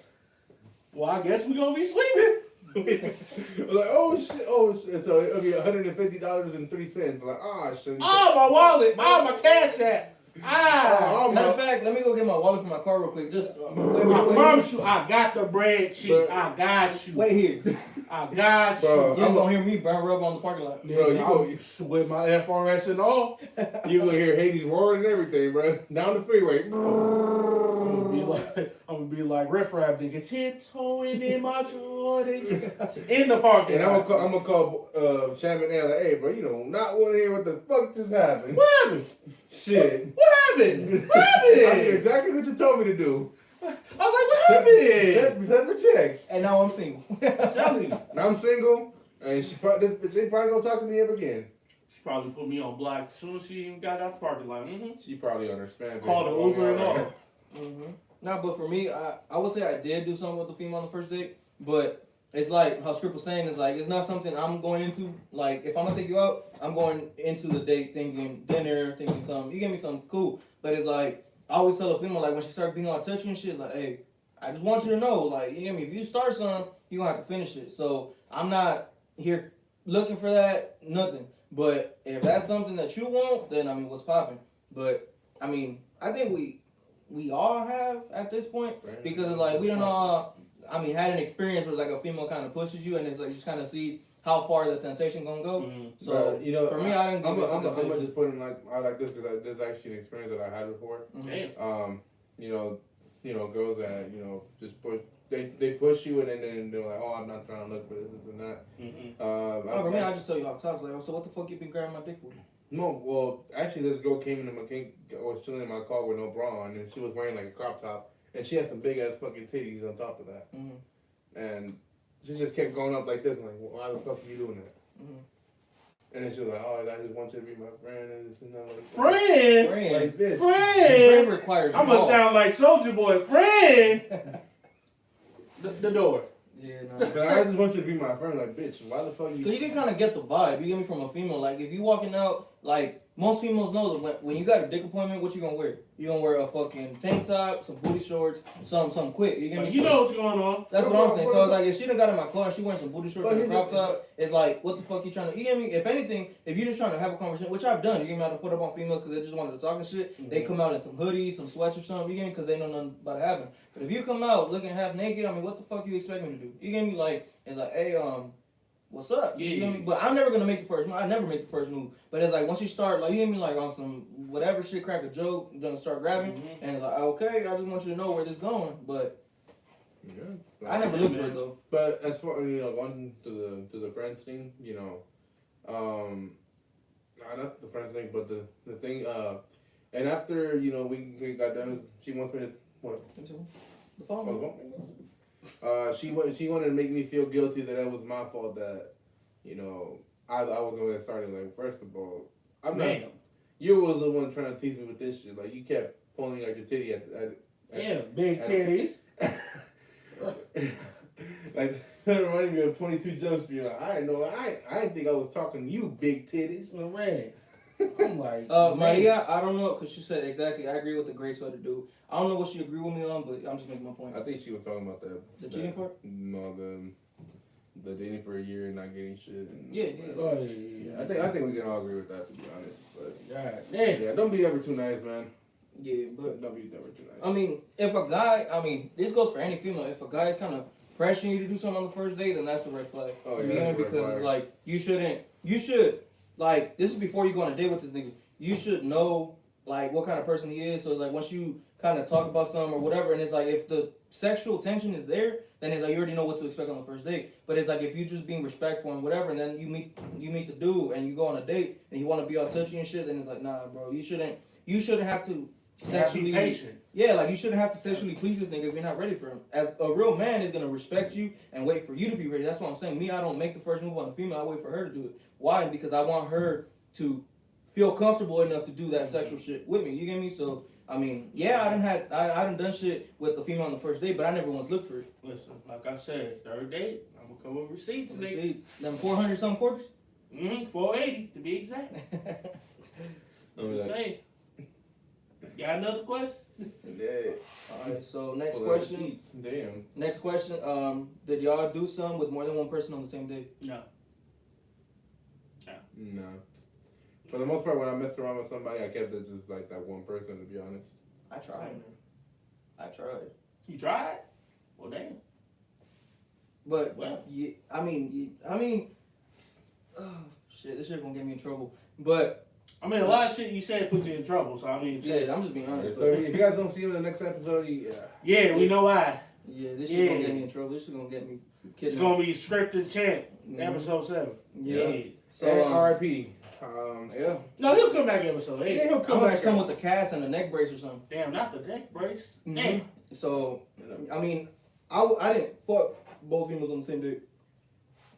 Well, I guess we're gonna be sleeping. Like, oh shit. So it'll be $150.03. Like, shit. Oh, my wallet. Oh, my cash app. Matter of fact, let me go get my wallet from my car real quick. Just wait. I promise you, I got the bread sheet. I got you. Wait here. I got Bro, you. You're gonna hear me burn rubber on the parking lot. Bro, you with my FRS and all. You gonna hear Hades roaring and everything, bro. Down the freeway. I'm gonna be like Riff Raff nigga, tiptoeing in my Jordans in the parking. And I'm gonna call ChampagneThaDon like, hey, bro, you do not want to hear what the fuck just happened. What happened? Shit. What happened? What I did happened? exactly what you told me to do. I was like, what happened? Separate checks. And now I'm single. I'm telling you. Now I'm single, and they probably gonna talk to me ever again. She probably put me on block as soon as she even got out the parking lot. She probably on her spam. Called the Uber and all. Nah, but for me, I would say I did do something with the female on the first date, but it's like how Skript was saying, it's like it's not something I'm going into. Like if I'm gonna take you out, I'm going into the date thinking dinner, thinking something. You give me something cool, but it's like I always tell a female like when she starts being all touchy and shit, it's like, hey, I just want you to know, like you get me. If you start something, you gonna have to finish it. So I'm not here looking for that, nothing. But if that's something that you want, then I mean, what's popping? But I mean, I think we all have at this point because it's like we don't know. I mean, had an experience where it's like a female kind of pushes you, and it's like you just kind of see how far the temptation gonna go. So But, you know, for me, I didn't. I'm gonna just put it like this because there's actually an experience that I had before. Damn. You know, girls that just push. They push you and then they're like, oh, I'm not trying to look for this and that. For me, I just tell you off top, like, so what the fuck you been grabbing my dick for? No, well, actually, this girl came into was chilling in my car with no bra on, and she was wearing like a crop top, and she had some big ass fucking titties on top of that, and she just kept going up like this, like, why the fuck are you doing that? And then she was like, oh, I just want you to be my friend, and this and that. Like, Friend. like this. Friend. Requires. I'm gonna sound like Soldier Boy. Friend. The door. Yeah, no. But I just want you to be my friend, like, bitch. Why the fuck you? So you can kind of get the vibe. You get me from a female. Like if you walking out, like most females know that when you got a dick appointment, what you gonna wear? You gonna wear a fucking tank top, some booty shorts, some quick. You get me? You know what's going on. That's what I'm saying. So it's like if she done got in my car and she wearing some booty shorts and a crop top, it's like what the fuck you trying to? You get me? If anything, if you just trying to have a conversation, which I've done, you get me? I put up on females because they just wanted to talk and shit. They come out in some hoodies, some sweats or something. You get me? Because they know nothing about to happen. But if you come out looking half naked, I mean, what the fuck you expect me to do? You get me? Like it's like, hey, what's up? You get me? But I'm never gonna make the first move. I never make the first move. But it's like once you start, like you get me, like on some whatever shit, crack a joke, gonna start grabbing, and it's like, okay, I just want you to know where this going, but Yeah. I never looked for it though. But as far going to the friends thing, not the friends thing, but the thing, and after we got done, she wants me to what? The phone. She wanted to make me feel guilty that it was my fault that I was the one that started. Like, first of all, I'm not. You was the one trying to tease me with this shit. Like, you kept pulling out your titty at big titties. Like, that reminded me of 22 Jump Street. Like, I didn't think I was talking to you, big titties. Man. I'm like, Maria, I don't know, because she said exactly, I agree with the gray sweater dude. I don't know what she agreed with me on, but I'm just making my point. I think she was talking about the cheating part? No, the dating for a year and not getting shit. And yeah. I think we can all agree with that, to be honest. But yeah, don't be ever too nice, man. Yeah, but don't be never too nice. I mean, if a guy, this goes for any female. If a guy is kind of pressuring you to do something on the first date, then that's a red flag. Oh yeah, because it's like you should like, this is before you go on a date with this nigga. You should know like what kind of person he is. So it's like once you kind of talk about something or whatever, and it's like if the sexual tension is there, then it's like you already know what to expect on the first date. But it's like if you just being respectful and whatever, and then you meet the dude and you go on a date and you want to be all touchy and shit, then it's like, nah, bro, you shouldn't have to sexually patient. Yeah, like you shouldn't have to sexually please this nigga if you're not ready for him. As a real man is gonna respect you and wait for you to be ready. That's what I'm saying. Me, I don't make the first move on a female. I wait for her to do it. Why? Because I want her to feel comfortable enough to do that sexual shit with me. You get me? So I mean, yeah, I done done shit with the female on the first date, but I never once looked for it. Listen, like I said, third date, I'm gonna come with receipts, nigga. Receipts. Them 400 some quarters. 480 to be exact. Just saying. Got another question? Yeah. Alright, so next question. Damn. Next question. Did y'all do some with more than one person on the same day? No. No. For the most part, when I messed around with somebody, I kept it just like that one person, to be honest. I tried. You tried? Well, damn. But yeah, I mean, oh, shit, this shit gonna get me in trouble. But I mean, a lot of shit you said put you in trouble. So I mean, yeah, I'm just being honest. So if you guys don't see him in the next episode, yeah, we know why. Yeah, this shit gonna get me in trouble. This shit gonna get me. It's gonna be Scripted Champ, episode 7. Yeah. So R.I.P. Yeah. No, he'll come back episode 8. Yeah, he'll come I'm back. just come with the cast and the neck brace or something. Damn, not the neck brace. Mm-hmm. Damn. So, I mean, I didn't fuck both females on the same day,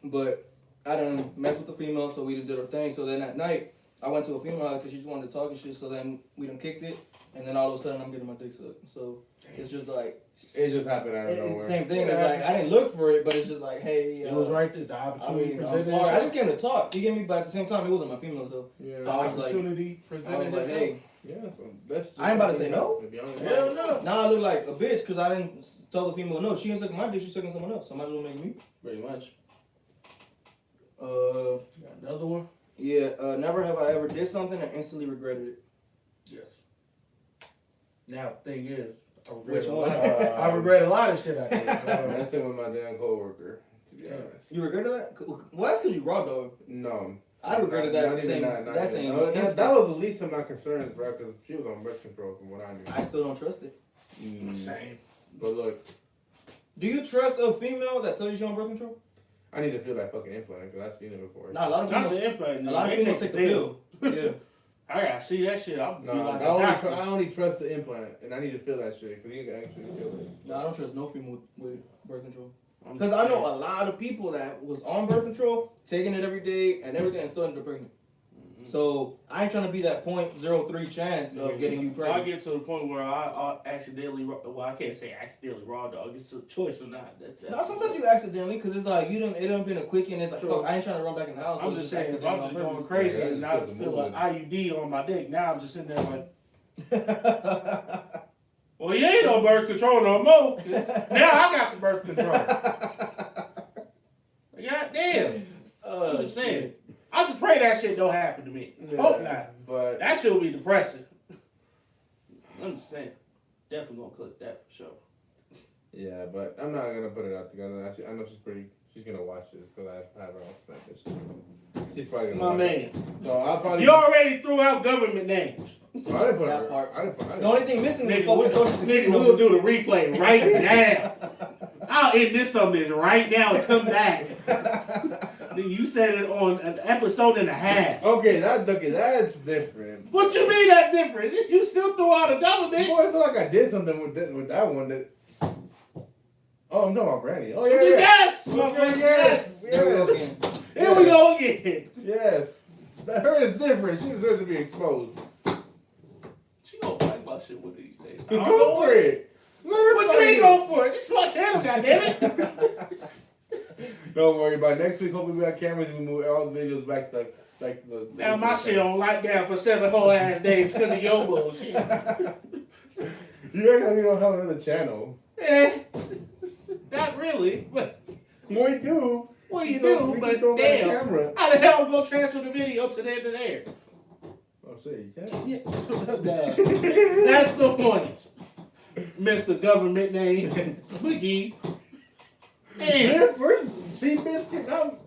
but I done messed with the female, so we did our thing. So then at night, I went to a female because she just wanted to talk and shit. So then we done kicked it, and then all of a sudden I'm getting my dick sucked. So it's just like it just happened out of nowhere. Same thing. It's like I didn't look for it, but it's just like, hey, it was right there. The opportunity presented. I'm sorry. I just came to talk. You get me? But at the same time, it wasn't my female, so the opportunity presented. I was like, hey. Yeah, so that's just I ain't about to say no. Hell no. Now I look like a bitch because I didn't tell the female no. She ain't sucking my dick. She's sucking someone else. Somebody will make me. Pretty much. Got another one? Yeah. Never have I ever did something and instantly regretted it. Yes. Now the thing is, Which one? I regret a lot of shit I did. That's it with my damn coworker. To be honest. You regretted that? Well, that's because you raw dog. No. I regretted that. That was the least of my concerns, bro, because she was on birth control from what I knew. I still don't trust it. Same. But look. Do you trust a female that tells you she's on birth control? I need to feel that fucking implant because I've seen it before. Nah, a lot of females take the pill. Yeah. I gotta see that shit. I only trust the implant, and I need to feel that shit because you can actually feel it. No, I don't trust no female with birth control. Because I know a lot of people that was on birth control, taking it every day and everything, and still ended up pregnant. Mm-hmm. So I ain't trying to be that 0.03 chance of getting you pregnant. I get to the point where I accidentally, well, I can't say accidentally raw dog. It's a choice or not. No, sometimes you accidentally, because it's like it done been a quick and it's like, fuck, I ain't trying to run back in the house. I'm just saying, if I'm just going crazy and I feel an IUD on my dick, now I'm just sitting there like, well, you ain't on birth control no more. Now I got the birth control. God damn. I'm just saying. I just pray that shit don't happen to me. Yeah, Hope not. But that shit will be depressing. I'm just saying. Definitely gonna click that for sure. Yeah, but I'm not gonna put it out together. Actually, I know she's gonna watch this because I have her on Snap and shit. She's probably gonna My like it. man. So I'll probably. You already threw out government names. I didn't put That her. part. I didn't put. The only thing missing is Nigga, fucking social nigga, security we'll number. do the replay right now. I'll end this on this right now and come back. Nigga, you said it on an episode and a half. Okay, that's different. What you mean that different? You still threw out a government. Boy, it's like I did something with that one. That. Oh, I'm talking about Brandy. Oh yeah, yeah. Yes, Okay, motherfucker, yes, There we go yes, again. Here we go again. yes. Her is different. She deserves to be exposed. She gonna fight my shit with these days. Go for it. Let her What fight you mean it. go for it? This is my channel, goddammit. Don't worry. By next week, hopefully we got cameras and we move all the videos back to like the. Now my shit on lockdown for 7 whole ass days because of your bullshit. You actually don't have another channel. Eh, not really, but We do. well you don't- do, we but don't have a damn. camera. How the hell go transfer the video to there to there? Oh shit, you can. Yeah. That's the point. Mr. Government name, McGee. Damn. Man, first Seabiscuit. Now,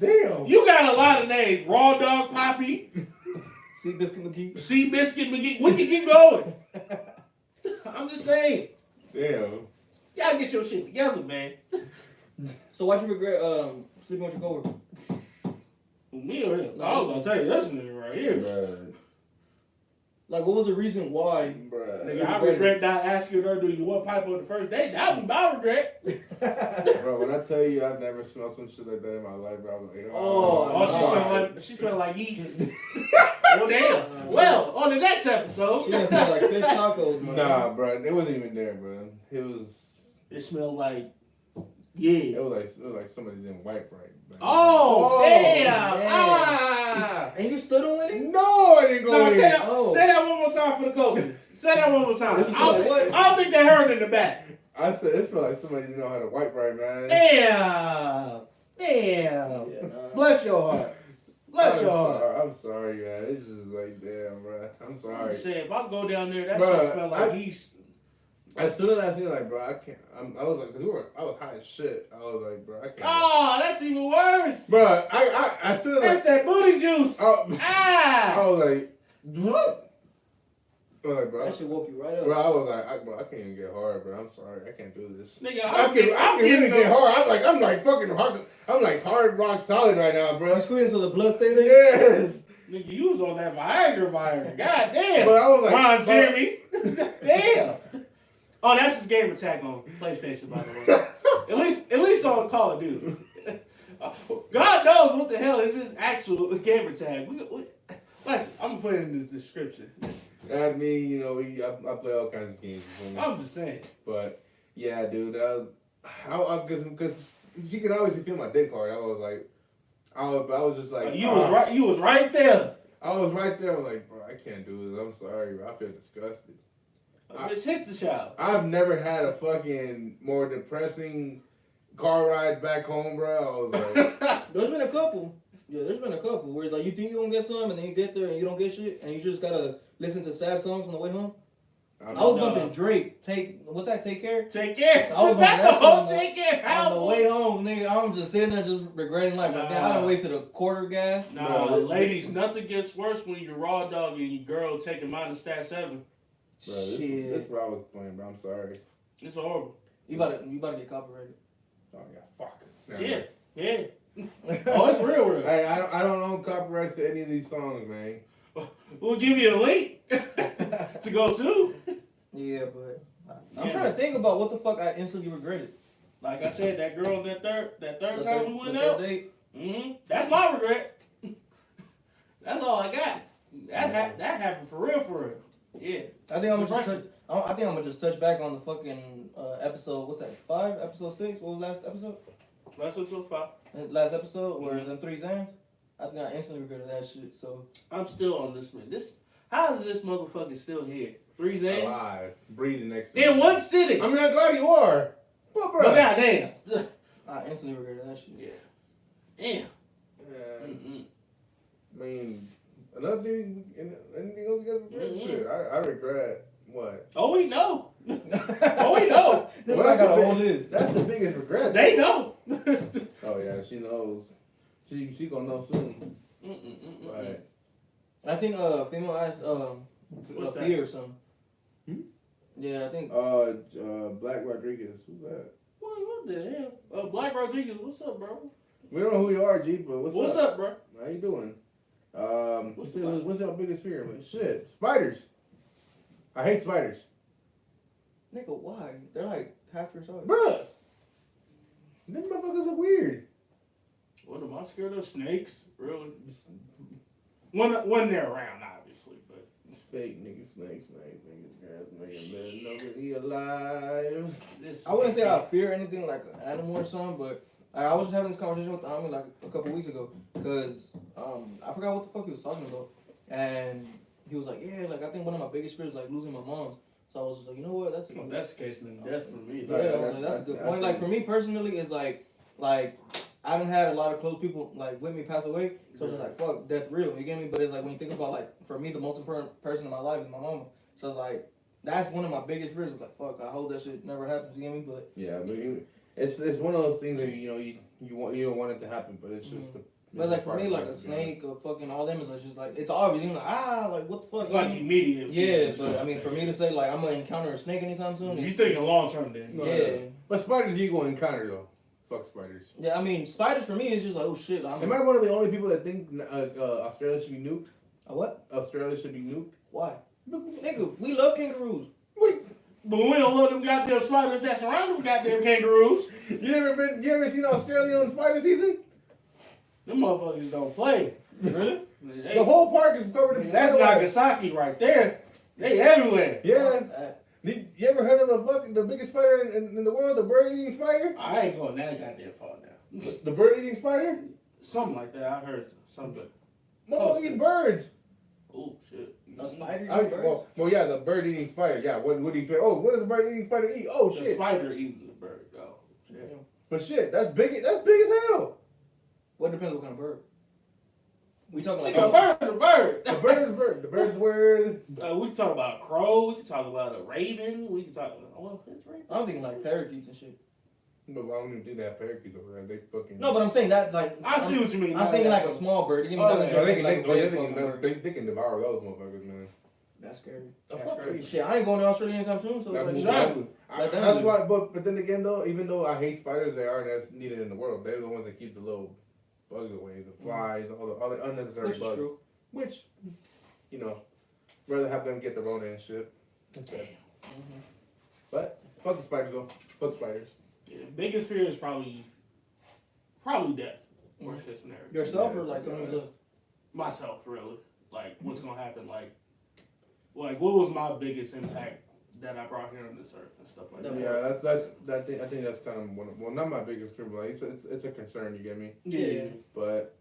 damn. You got a lot of names. Raw Dog Poppy, Seabiscuit McGee. Seabiscuit McGee. We can keep going. I'm just saying. Damn. Y'all get your shit together, man. So why'd you regret sleeping with your coworker? Me or him? I was gonna tell you this nigga right here. Bruh. Like, what was the reason why? Bruh. Nigga, I regret not asking her, do you want pipe on the first date? That would be my regret. Bro, when I tell you I've never smelled some shit like that in my life, bro, I was like, Oh, she smelled like yeast. Oh, damn. Well, on the next episode. She didn't smell like fish tacos, man. Nah, bro, it wasn't even there, bro. It was It it was like somebody didn't wipe right. Man. Oh, damn. man. Ah. And you still don't win it? No, I didn't go No, in. say that one more time for the coach. Say that one more time. It smelled like what? I don't think they heard it in the back. I said it smelled like somebody didn't know how to wipe right, man. Damn. Yeah, nah. Bless your heart. Bless your heart. I'm sorry, man. It's just like, damn, bro. I'm I'm sorry. just saying, if I go down there, that Bruh, shit smell like yeast. As soon as I seen it, like, bro, I can't. I was like, I was high as shit. I was like, bro, I can't. Oh, that's even worse. Bro, as soon as That's that booty juice. I Ah. was like, what? I was like, bro, That shit woke you right up. bro, I was like, bro, I can't even get hard, bro. I'm sorry, I can't do this. Nigga, I can really get hard. I'm like fucking hard. I'm like hard rock solid right now, You bro. squeezed with the blood stain there? Yes. Nigga, you was on that Viagra virus. God damn. But I was like, Ron bro, Jeremy. Damn. Oh, that's his game attack on PlayStation, by the way. At least on Call of Duty. God knows what the hell is his actual gamer tag. Listen, I'm gonna put it in the description. I mean, you know, I play all kinds of games. You know? I'm just saying. But yeah, dude, because you can obviously feel my dick hard. I was just like, You was right there. I was right there. I was like, bro, I can't do this. I'm sorry, bro. I feel disgusted. Bitch, hit the shower. I've never had a fucking more depressing car ride back home, bro. I was like, There's been a couple. Yeah, there's been a couple where it's like you think you're gonna get some and then you get there and you don't get shit and you just gotta listen to sad songs on the way home. I was bumping Drake. What's that? Take Care? Take care. I was That's bumping the that whole song take care. on the way home, nigga. I'm just sitting there just regretting life. Like, damn, I done wasted a quarter gas. Nah, Bro, ladies, nothing gets worse when you're raw dog and your girl taking minus stat 7. bro, this is what I was playing, bro. I'm sorry. It's horrible. You about to get copyrighted. Oh yeah, fuck. Yeah. Oh, it's real. Hey, I don't own copyrights to any of these songs, man. We'll give you a link to go to. Yeah, but I'm trying to think about what the fuck I instantly regretted. Like I said, that girl that third The time we went third out. date. That's my regret. That's all I got. That happened for real. Yeah. I think I'm gonna just touch back on the fucking episode. What's that? 5? Episode 6? What was last episode? That's what's so far. Last episode where them 3 Zans. I think I instantly regretted that shit. So I'm still on this man. How is this motherfucker still here? 3 Zans? Alive, breathing next to In me. one sitting. I mean, I'm glad you are. But, bro. But goddamn. I instantly regretted that shit. Yeah. Yeah. Mm-mm. I mean, another thing, anything else you guys regret? Shit, I regret what? Oh, we know. Oh, we know. This Well, guy got a that's whole the list. That's the biggest regret. They know. Oh yeah, she knows. She gonna know soon. I think female ass What's that? fear or something. Hmm? Yeah, I think. Black Rodriguez. Who's that? What the hell? Black Rodriguez, what's up, bro? We don't know who you are, G, but what's up, bro? How you doing? What's What's your biggest fear? Man? Shit, spiders. I hate spiders. Nigga, why? They're like half your size. Bruh. Them motherfuckers are weird. What am I scared of? Snakes? Really? When they're around, obviously, but Fake niggas, snakes, grass, nigga, nobody alive. I wouldn't say I fear anything like an animal or something, but I was just having this conversation with the homie like a couple weeks ago, because I forgot what the fuck he was talking about, and he was like, yeah, like I think one of my biggest fears is like losing my mom. So I was just like, you know what, that's if that's the case, then death for me. yeah, I was like, that's a good point. Like for me personally, it's like I haven't had a lot of close people like with me pass away, so it's just like fuck, death real. You get me? But it's like when you think about like for me, the most important person in my life is my mama. So it's like that's one of my biggest fears. It's like fuck, I hope that shit never happens. You get me? But Yeah, but it's one of those things that you don't want it to happen, but it's just. but it's like for me, like a snake or fucking all them is like, just like it's obvious. You're like like what the fuck? It's like immediate. Yeah, but I mean, for me to say like I'm gonna encounter a snake anytime soon. You thinking long term then? Yeah. But spiders you gonna encounter though. Fuck spiders. Yeah, I mean, spiders for me is just like, oh shit. Am I one of the only people that think Australia should be nuked? A what? Australia should be nuked? Why? Nigga, we love kangaroos. But we don't love them goddamn spiders that surround them goddamn kangaroos. You ever seen Australia on spider season? Them motherfuckers don't play. Really? The whole park is covered in That's Nagasaki right there. They everywhere. Yeah. You ever heard of the biggest spider in the world, the bird-eating spider? I ain't going that goddamn far now. The bird-eating spider? Something like that. I heard something. Motherfucker eats birds. Oh shit. A spider? Well, yeah, the bird-eating spider. Yeah, what do you say? Oh, what does the bird-eating spider eat? Oh, The shit. spider eating the bird. Oh, shit. But shit, that's big. That's big as hell. What depends what kind of bird? We talking like A bird, a bird. The bird is bird. The bird is word. We can talk about a crow. We can talk about a raven. We can talk about it's raven. I'm thinking like parakeets and shit. But I don't even think they have parakeets over there. They fucking. No, but I'm saying that like I see what you mean. I'm thinking like a small bird. You give me Oh, nothing yeah. They can devour those motherfuckers, man. That's scary. That's crazy. Shit, I ain't going to Australia anytime soon. So That like, move- Exactly. That's why. But then again, though, even though I hate spiders, they are that's needed in the world. They're the ones that keep the little bugs away, the flies, all the unnecessary which is bugs. true. Which, rather have them get the Rona and shit. Instead. But fuck the spiders though. Fuck spiders. Yeah, biggest fear is probably death. Worst case scenario. Yourself or like someone you love? Myself, really. Like what's gonna happen? Like what was my biggest impact that I brought here on this earth and stuff like that. Yeah, I think that's kind of not my biggest fear, but like, it's a concern. You get me? Yeah. But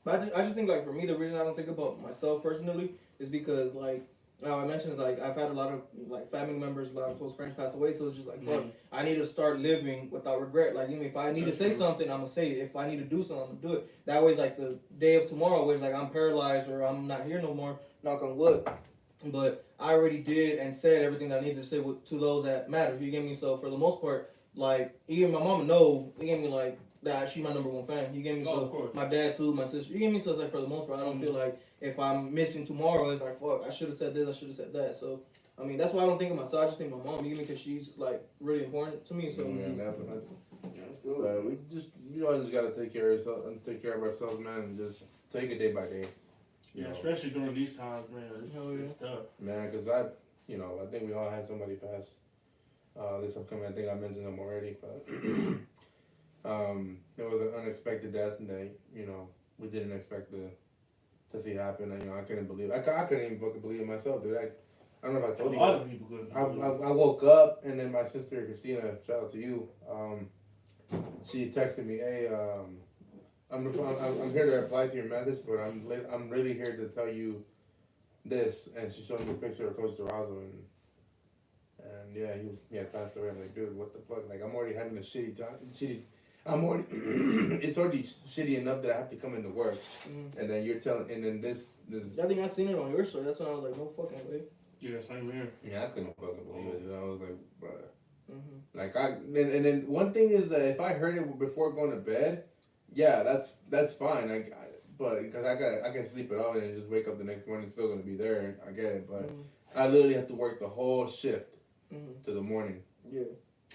I just think like for me the reason I don't think about myself personally is because like I mentioned is like I've had a lot of like family members, a lot of close friends pass away, so it's just like fuck, I need to start living without regret. Like if I need to say something, I'm gonna say it. If I need to do something, I'm gonna do it. That way, it's like the day of tomorrow, where it's like I'm paralyzed or I'm not here no more. Knock on wood. But I already did and said everything that I needed to say to those that matter. You get me? So for the most part, like even my mama know, you get me like that she's my number one fan. You get me? So of course. my dad too, my sister. You get me? So it's like for the most part, I don't feel like if I'm missing tomorrow, it's like fuck, I should have said this, I should have said that. So I mean that's why I don't think of myself. I just think of my mom. You get me? Because she's like really important to me. So we just gotta take care of ourselves, man, and just take it day by day. Yeah, especially during these times, man. It's tough. Man, because I think we all had somebody pass this upcoming. I think I mentioned them already, but it was an unexpected death, and we didn't expect to see happen. And, I couldn't believe it. I couldn't even fucking believe it myself, dude. I don't know if I told you. A lot of people couldn't. I woke up, and then my sister Christina, shout out to you, she texted me, hey, I'm here to reply to your message, but I'm really here to tell you this. And she showed me a picture of Coach Durazo, and yeah, he had passed away. I'm like, dude, what the fuck? Like, I'm already having a shitty time. It's already shitty enough that I have to come into work, and then you're telling, and then this. I think I seen it on your story. That's when I was like, no fucking way. Yeah, same here. Yeah, I couldn't fucking believe it, dude. I was like, bruh. Like and then one thing is that if I heard it before going to bed, yeah, that's fine. but because I can sleep it off and just wake up the next morning, it's still gonna be there. I get it, but Mhm. I literally have to work the whole shift Mhm. to the morning, Yeah.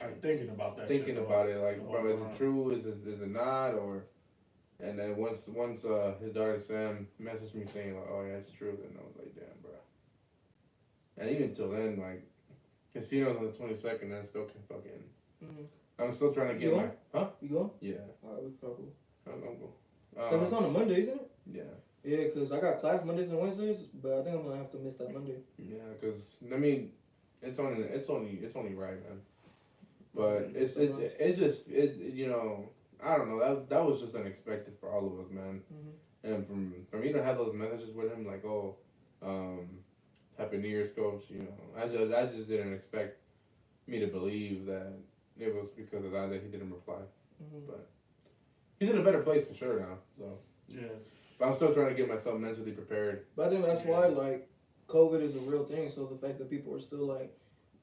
I'm thinking about that. thinking shit, about it. Like, the bro, whole is time. it true? Is it not? Or and then once his daughter Sam messaged me saying like, oh yeah, it's true, then I was like, damn, bro. And even till then, like, his funeral's on the 22nd, and I still can fucking. Mhm. I'm still trying to You get going? my. Huh? You going? Yeah. Alright, we probably. I'm going. Cause it's on a Monday, isn't it? Yeah. Yeah, cause I got class Mondays and Wednesdays, but I think I'm gonna have to miss that Monday. Yeah, because I mean, it's only right, man. But it's just you know, I don't know, that was just unexpected for all of us, man. Mhm. And for me to have those messages with him like, oh, Happy New Year's, coach. You know, I just didn't expect me to believe that it was because of that he didn't reply. Mhm. But he's in a better place for sure now. So Yeah. but I'm still trying to get myself mentally prepared. But I think that's why like COVID is a real thing. So the fact that people are still like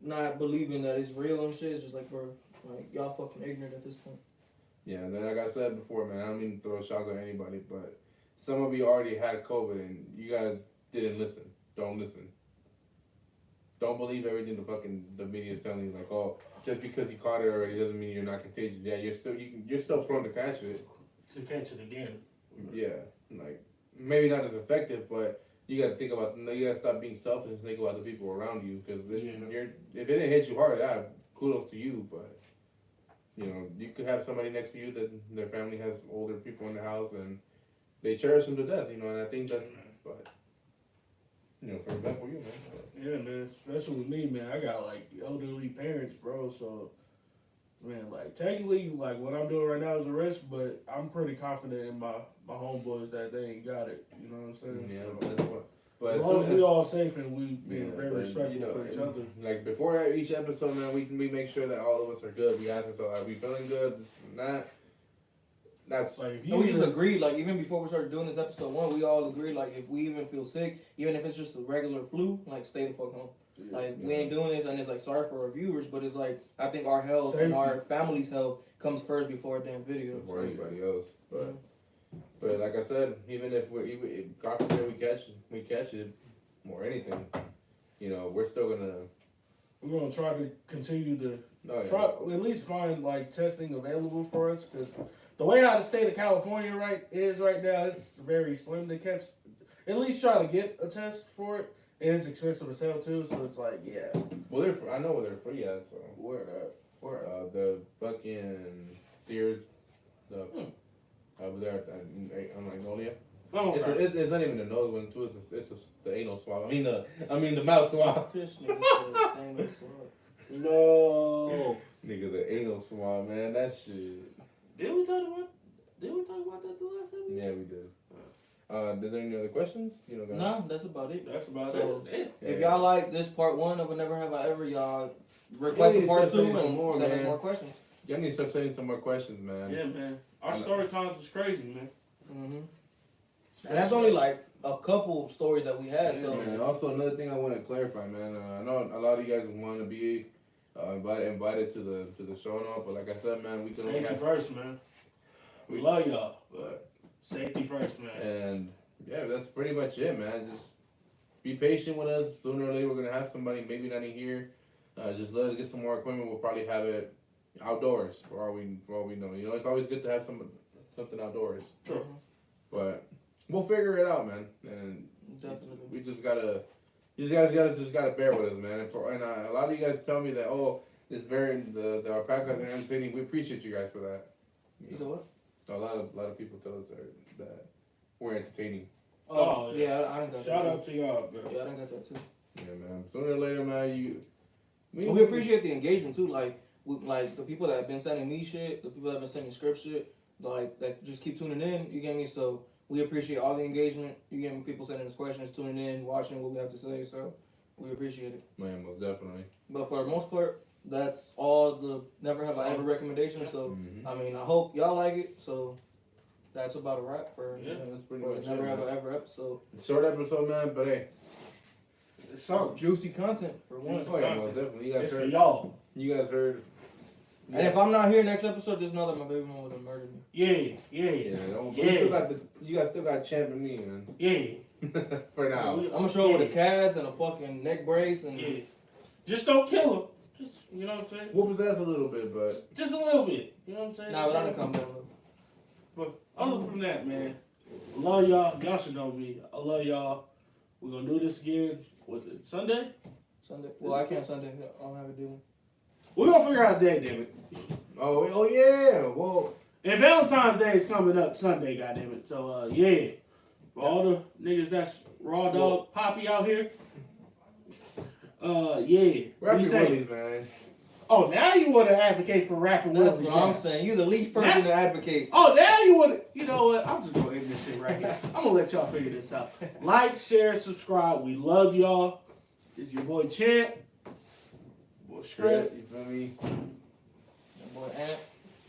not believing that it's real and shit is just like, bro, like y'all fucking ignorant at this point. Yeah, and then like I said before, man, I don't mean to throw shots at anybody, but some of you already had COVID and you guys didn't listen. Don't listen. Don't believe everything the media is telling you. Like, oh, just because you caught it already doesn't mean you're not contagious. Yeah, you're still prone to catch it. To catch it again. Yeah, like maybe not as effective, but you got to think about. You got to stop being selfish and think about the people around you. Because if it didn't hit you hard, kudos to you. But you know, you could have somebody next to you that their family has older people in the house and they cherish them to death. You know, and I think that's. But you know, for example, you man. Yeah, man. Especially with me, man. I got like elderly parents, bro. So, man, like technically, like what I'm doing right now is a risk, but I'm pretty confident in my homeboys that they ain't got it. You know what I'm saying? Yeah, So, but that's what. But as long as we all safe and we being very but, respectful you know, for each other. Like before each episode, man, we make sure that all of us are good. We ask ourselves, are we feeling good? This and that. That's Like if And we you just agreed, like even before we started doing this episode 1, we all agreed, like if we even feel sick, even if it's just a regular flu, like stay the fuck home. Like we ain't doing this, and it's like sorry for our viewers, but it's like I think our health and our family's health comes first before a damn video. before anybody else. But like I said, even if God forbid we catch it, or anything, you know, we're gonna try to continue to no, try at least find like testing available for us, because the way how the state of California right now, it's very slim to catch. At least try to get a test for it, and it's expensive as hell too. So it's like, yeah. Well, I know where they're free at. So Where the fucking Sears, over there on Magnolia. Oh, It's not even the nose one too. It's just the anal swab. I mean the mouth swab. This nigga said anal swab. no. Nigga, the anal swab, man. That shit. Did we talk about that the last time? Yeah, we did. Is there any other questions? You know, No, that's about it. That's about So, it. If y'all like this part 1 of a Never Have I Ever, y'all request a part 2 and send us more questions. Y'all need to start sending some more questions, man. Yeah, man. Our story times is crazy, man. Mm-hmm. And that's only like a couple stories that we had. So Man, also another thing I want to clarify, man. I know a lot of you guys want to be invited to the show and all, but like I said, man, we can only Safety have first, man. We love y'all, but safety first, man. And yeah, that's pretty much it, man. Just be patient with us. Sooner or later, we're gonna have somebody, maybe not in here. Just let us get some more equipment. We'll probably have it outdoors for all we know. You know, it's always good to have something outdoors. Sure. But we'll figure it out, man. And definitely. we just gotta. You guys just gotta bear with us, man. And a lot of you guys tell me that it's very our podcast are entertaining. We appreciate you guys for that. You know what? A lot of people tell us that we're entertaining. Oh yeah, I didn't got Shout that. out to y'all, bro. Yeah, I didn't got that too. Yeah, man. Sooner or later, man, we appreciate the engagement too. Like the people that have been sending me shit, the people that have been sending Skript shit, like that just keep tuning in. You get me? So we appreciate all the engagement. You get me? People sending us questions, tuning in, watching what we have to say. So we appreciate it. Man, most definitely. But for the most part, that's all the Never Have I Ever recommendations. So I mean, I hope y'all like it. So that's about a wrap for that's pretty for much the Never it, Have man. I Ever episode. Short episode, man, but hey. It's something. Juicy content for one. Oh, yeah, most definitely. It's for y'all. You guys heard And if I'm not here next episode, just know that my baby mama would have murdered me. Yeah. You guys still got Champ and me, man. Yeah. For now. I'm gonna show her with a cast and a fucking neck brace and. Yeah. Just don't kill her. Just, you know what I'm saying? Whoop his ass a little bit, but. Just a little bit. You know what I'm saying? Nah, but I didn't come down. But other from that, man, I love y'all. Y'all should know me. I love y'all. We're gonna do this again. Was it Sunday? Sunday. Well, I can't Sunday. I don't have a deal. We're gonna figure out a day, damn it. Oh yeah. Well. And Valentine's Day is coming up Sunday, goddammit. So yeah. For all the niggas that's raw dog poppy out here. Yeah. Rapping Willies, man. Oh, now you want to advocate for rapping That's Willies. what I'm saying. You the least person to advocate. Oh, now you want to. You know what? I'm just going to end this shit right here. I'm going to let y'all figure this out. Like, share, subscribe. We love y'all. This is your boy Champ. Boy Skript. You feel me? Your boy Ant.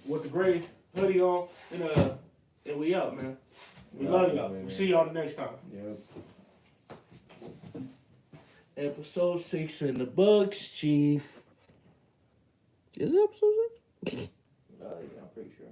With the gray hoodie on. And we out, man. We love y'all. We'll see y'all next time. Yep. Episode 6 in the books, Chief. Is it episode 6? Yeah, I'm pretty sure.